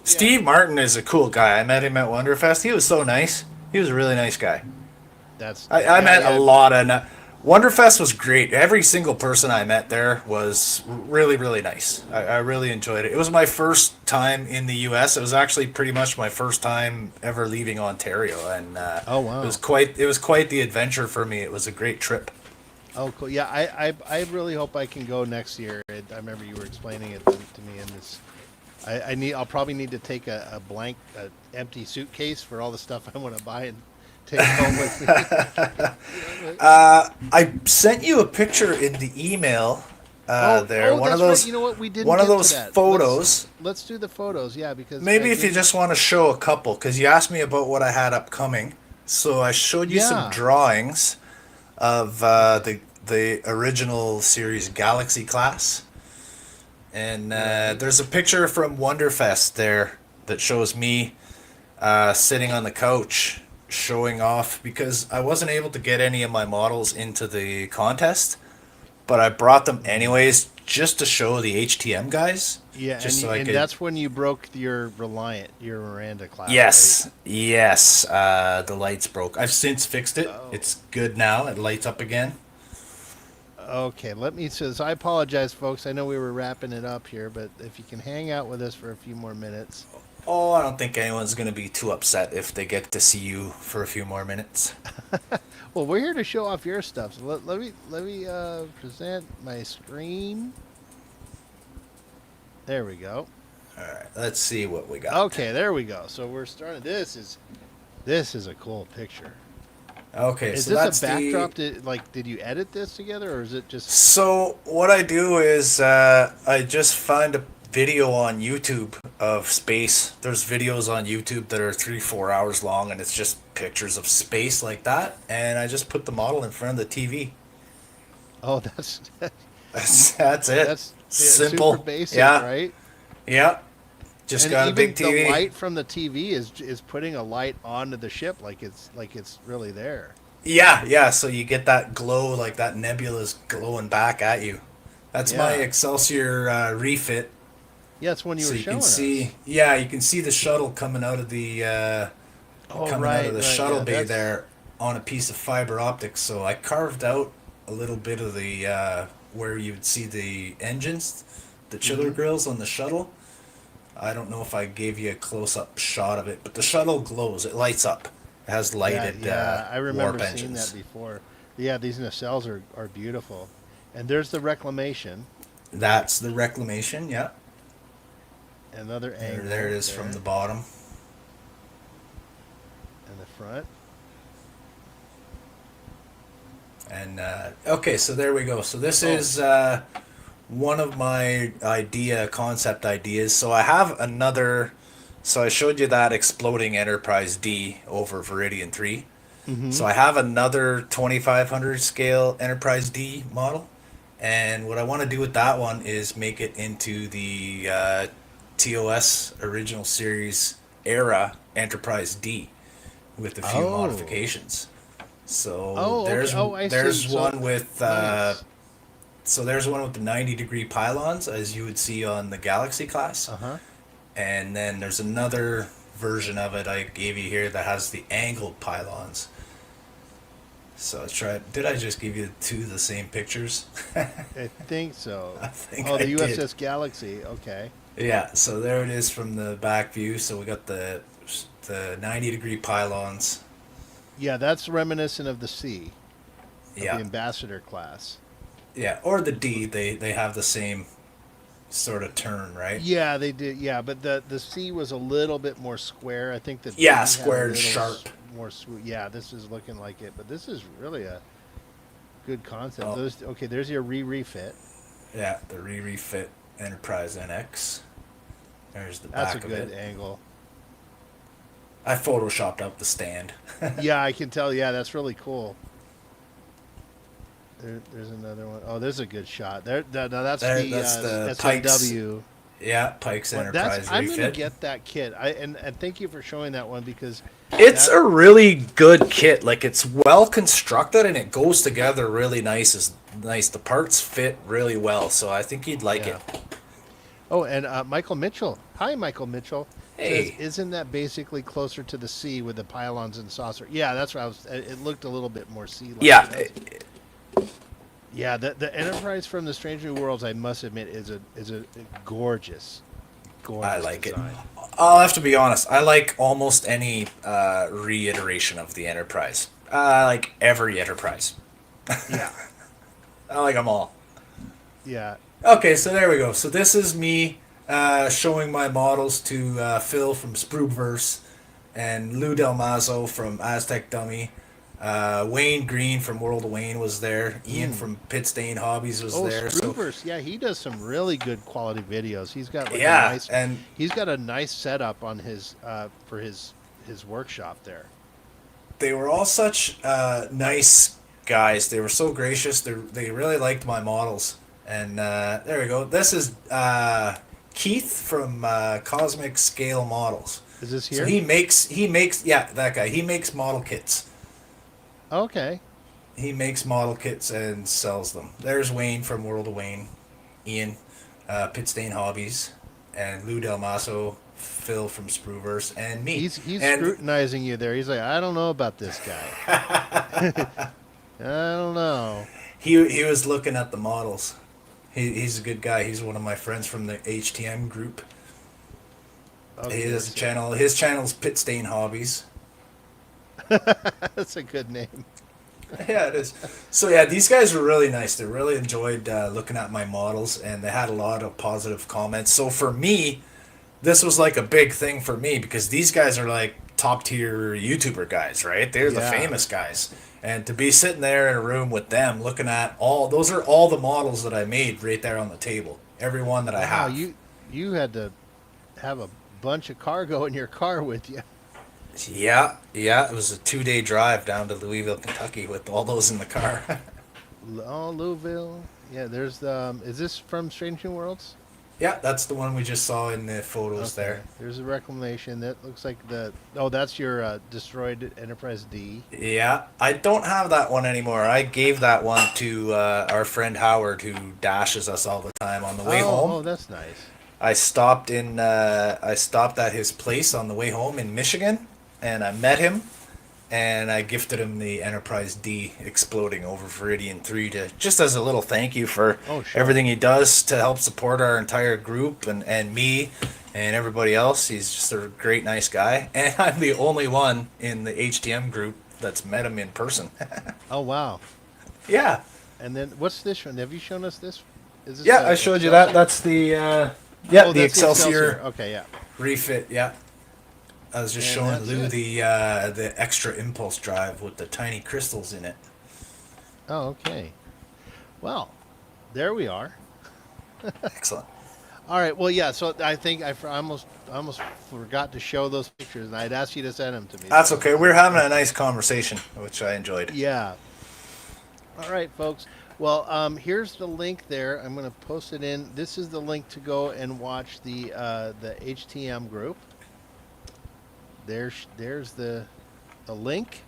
Steve Martin is a cool guy. I met him at Wonderfest. He was so nice. He was a really nice guy. I met a lot of... Wonderfest was great. Every single person I met there was really, really nice. I really enjoyed it. It was my first time in the U.S. It was actually pretty much my first time ever leaving Ontario, and
Oh, wow.
it was quite the adventure for me. It was a great trip.
Oh, cool. Yeah, I really hope I can go next year. I remember you were explaining it to me, and this, I'll probably need to take a blank, empty suitcase for all the stuff I want to buy and take home with me.
I sent you a picture in the email there. One of
that's
those.
right. You know what? We didn't.
One of
get to
those
that.
photos.
Let's do the photos. Yeah, because
Maybe
I
if you
think-
just want to show a couple, because you asked me about what I had upcoming. So I showed you some
Yeah.
drawings of the original series Galaxy class. And there's a picture from Wonderfest there that shows me sitting on the couch showing off, because I wasn't able to get any of my models into the contest, but I brought them anyways just to show the HTM guys.
Yeah,
just
and,
so I
and
could...
that's when you broke your Miranda class.
Yes, yes. The lights broke. I've since fixed it.
Oh.
It's good now. It lights up again.
Right? Okay, so I apologize, folks. I know we were wrapping it up here, but if you can hang out with us for a few more minutes.
Oh, I don't think anyone's going to be too upset if they get to see you for a few more minutes.
Well, we're here to show off your stuff. So let me present my screen. There we go.
All right, let's see what we got.
Okay, there we go. So we're starting. This is a cool picture.
Okay,
Is
so
this
that's
a backdrop?
the.
Did you edit this together, or is it just?
So what I do is I just find a video on YouTube of space. There's videos on YouTube that are 3-4 hours long, and it's just pictures of space like that. And I just put the model in front of the TV.
Oh, that's
That's it.
that's
Simple.
super basic,
Yeah.
right?
Yeah. Just
And
got a
even
big TV.
the light from the TV is putting a light onto the ship, like it's really there.
Yeah, yeah. So you get that glow, like that nebula's glowing back at you. That's my
Yeah.
Excelsior refit.
Yeah, it's when you
So
were
you
showing
can
us.
see, yeah, you can see the shuttle coming out of the
Oh,
coming out of the
right.
shuttle
Yeah,
bay
that's-
there on a piece of fiber optics. So I carved out a little bit of the where you would see the engines, the chiller grills on the shuttle. I don't know if I gave you a close-up shot of it, but the shuttle glows. It lights up. It has lighted
I remember
warp
seeing
engines.
that before. Yeah, these nacelles are beautiful. And there's the reclamation.
That's the reclamation. Yeah,
Another angle.
there it is from the bottom.
and the front.
And okay, so there we go. So this is one of my concept ideas. So I have another. So I showed you that exploding Enterprise D over Viridian 3. So I have another 2500 scale Enterprise D model. And what I want to do with that one is make it into the TOS original series era Enterprise D with a few
Oh.
modifications. So
Oh, okay.
there's
I see.
there's
So-
one with
nice.
so there's one with the 90-degree pylons, as you would see on the Galaxy class.
Uh-huh.
And then there's another version of it I gave you here that has the angled pylons. So did I just give you two of the same pictures?
I think so.
I think
oh,
I
the
did.
USS Galaxy. Okay.
Yeah, so there it is from the back view. So we got the 90-degree pylons.
Yeah, that's reminiscent of the C, of
Yeah.
the Ambassador class.
Yeah, or the D, they have the same sort of turn, right?
Yeah, they did. Yeah, but the C was a little bit more square. I think the D
Yeah,
had a
square and
little
sharp.
More smooth. Yeah, this is looking like it, but this is really a good concept.
Oh.
Okay, there's your refit.
Yeah, the refit Enterprise NX. There's the
That's
back
a
of
good
it.
angle.
I photoshopped out the stand.
Yeah, I can tell. Yeah, that's really cool. There's another one. Oh, there's a good shot. That's
That's
the
the Pikes
SOW.
Yeah, Pike's
Well,
Enterprise
I'm gonna
refit.
get that kit. And thank you for showing that one because
It's
that-
a really good kit. Like, it's well constructed and it goes together really nice. It's nice. The parts fit really well, so I think you'd like
Yeah.
it.
Oh, and Michael Mitchell. Hi, Michael Mitchell.
Hey.
Says, isn't that basically closer to the sea with the pylons and saucer? Yeah, that's what I was. It looked a little bit more sea-like.
Yeah,
Yeah, the Enterprise from the Strange New Worlds, I must admit, is a gorgeous, gorgeous.
I like
design.
it. I'll have to be honest. I like almost any reiteration of the Enterprise. I like every Enterprise.
Yeah,
I like them all.
yeah.
Okay, so there we go. So this is me showing my models to Phil from Sproobverse and Lou Del Mazo from Aztec Dummy. Wayne Green from World of Wayne was there. Ian from Pit Stain Hobbies was
Oh,
there. So
Sproobverse. Yeah, he does some really good quality videos. He's got like
yeah,
a nice.
and
He's got a nice setup on his for his workshop there.
they were all such nice guys. They were so gracious. They really liked my models. And there we go. This is Keith from Cosmic Scale Models.
Is this
So
here?
he makes yeah, that guy. He makes model kits.
Okay.
He makes model kits and sells them. There's Wayne from World of Wayne, Ian, Pit Stain Hobbies, and Lou Del Maso, Phil from Sproobverse, and me.
He's
and
scrutinizing you there. He's like, I don't know about this guy. I don't know.
he was looking at the models. He's a good guy. He's one of my friends from the HTM group. He
Okay,
has a channel. His channel's Pit Stain Hobbies.
that's a good name.
Yeah, it is. So yeah, these guys were really nice. They really enjoyed looking at my models, and they had a lot of positive comments. So for me, this was like a big thing for me because these guys are like top tier YouTuber guys, right? They're the
Yeah.
famous guys. And to be sitting there in a room with them looking at those are all the models that I made right there on the table. Every one that I
Wow,
have.
you had to have a bunch of cargo in your car with you.
Yeah, it was a 2-day drive down to Louisville, Kentucky with all those in the car.
Oh, Louisville. Yeah, there's the. Is this from Strange New Worlds?
Yeah, that's the one we just saw in the photos there.
There's a reclamation that looks like the. Oh, that's your destroyed Enterprise D.
Yeah, I don't have that one anymore. I gave that one to our friend Howard, who dashes us all the time on the way home.
Oh, that's nice.
I stopped at his place on the way home in Michigan, and I met him, and I gifted him the Enterprise D exploding over Viridian 3 to just as a little thank you for
Oh, sure.
everything he does to help support our entire group and me and everybody else. He's just a great, nice guy, and I'm the only one in the HTM group that's met him in person.
Oh, wow.
Yeah.
And then what's this one? Have you shown us this? Is this
Yeah,
the
I showed you
Excelsior?
that. That's the
Oh,
the
that's
Excelsior
Okay, yeah.
refit. Yeah, I was just
And
showing
that's
Lou
it.
the extra impulse drive with the tiny crystals in it.
Oh, okay. Well, there we are.
Excellent.
All right. Well, yeah. So I think I almost forgot to show those pictures, and I'd asked you to send them to me.
That's okay. We're having a nice conversation, which I enjoyed.
Yeah. All right, folks. Well, here's the link there. I'm going to post it in. This is the link to go and watch the HTM group. There's the link.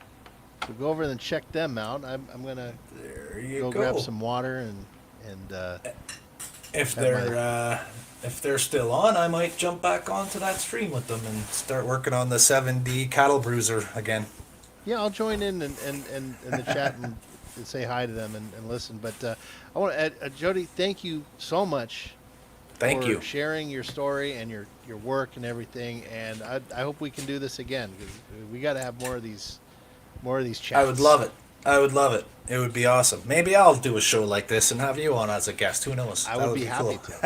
So go over and check them out. I'm going to
There you
go
go.
grab some water and
If
have
they're still on, I might jump back onto that stream with them and start working on the 7D cattle bruiser again.
yeah, I'll join in and the chat and say hi to them and listen. But I want to add, Jody, thank you so much.
Thank
for
you.
sharing your story and your work and everything. And I hope we can do this again because we got to have more of these chats.
I would love it. I would love it. It would be awesome. Maybe I'll do a show like this and have you on as a guest. Who knows?
I
That
would be happy
cool.
to.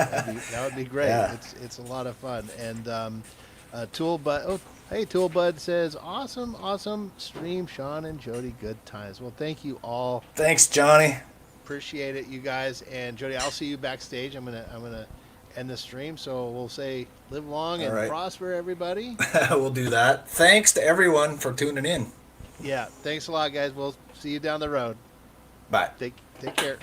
That would be great.
Yeah.
It's a lot of fun. And Toolbud, oh hey, Toolbud says awesome stream, Sean and Jody. Good times. Well, thank you all.
Thanks, Johnny.
Appreciate it, you guys. And Jody, I'll see you backstage. I'm gonna end the stream. So we'll say live long and
All right.
prosper, everybody.
We'll do that. Thanks to everyone for tuning in.
Yeah. Thanks a lot, guys. We'll see you down the road.
Bye.
Take care.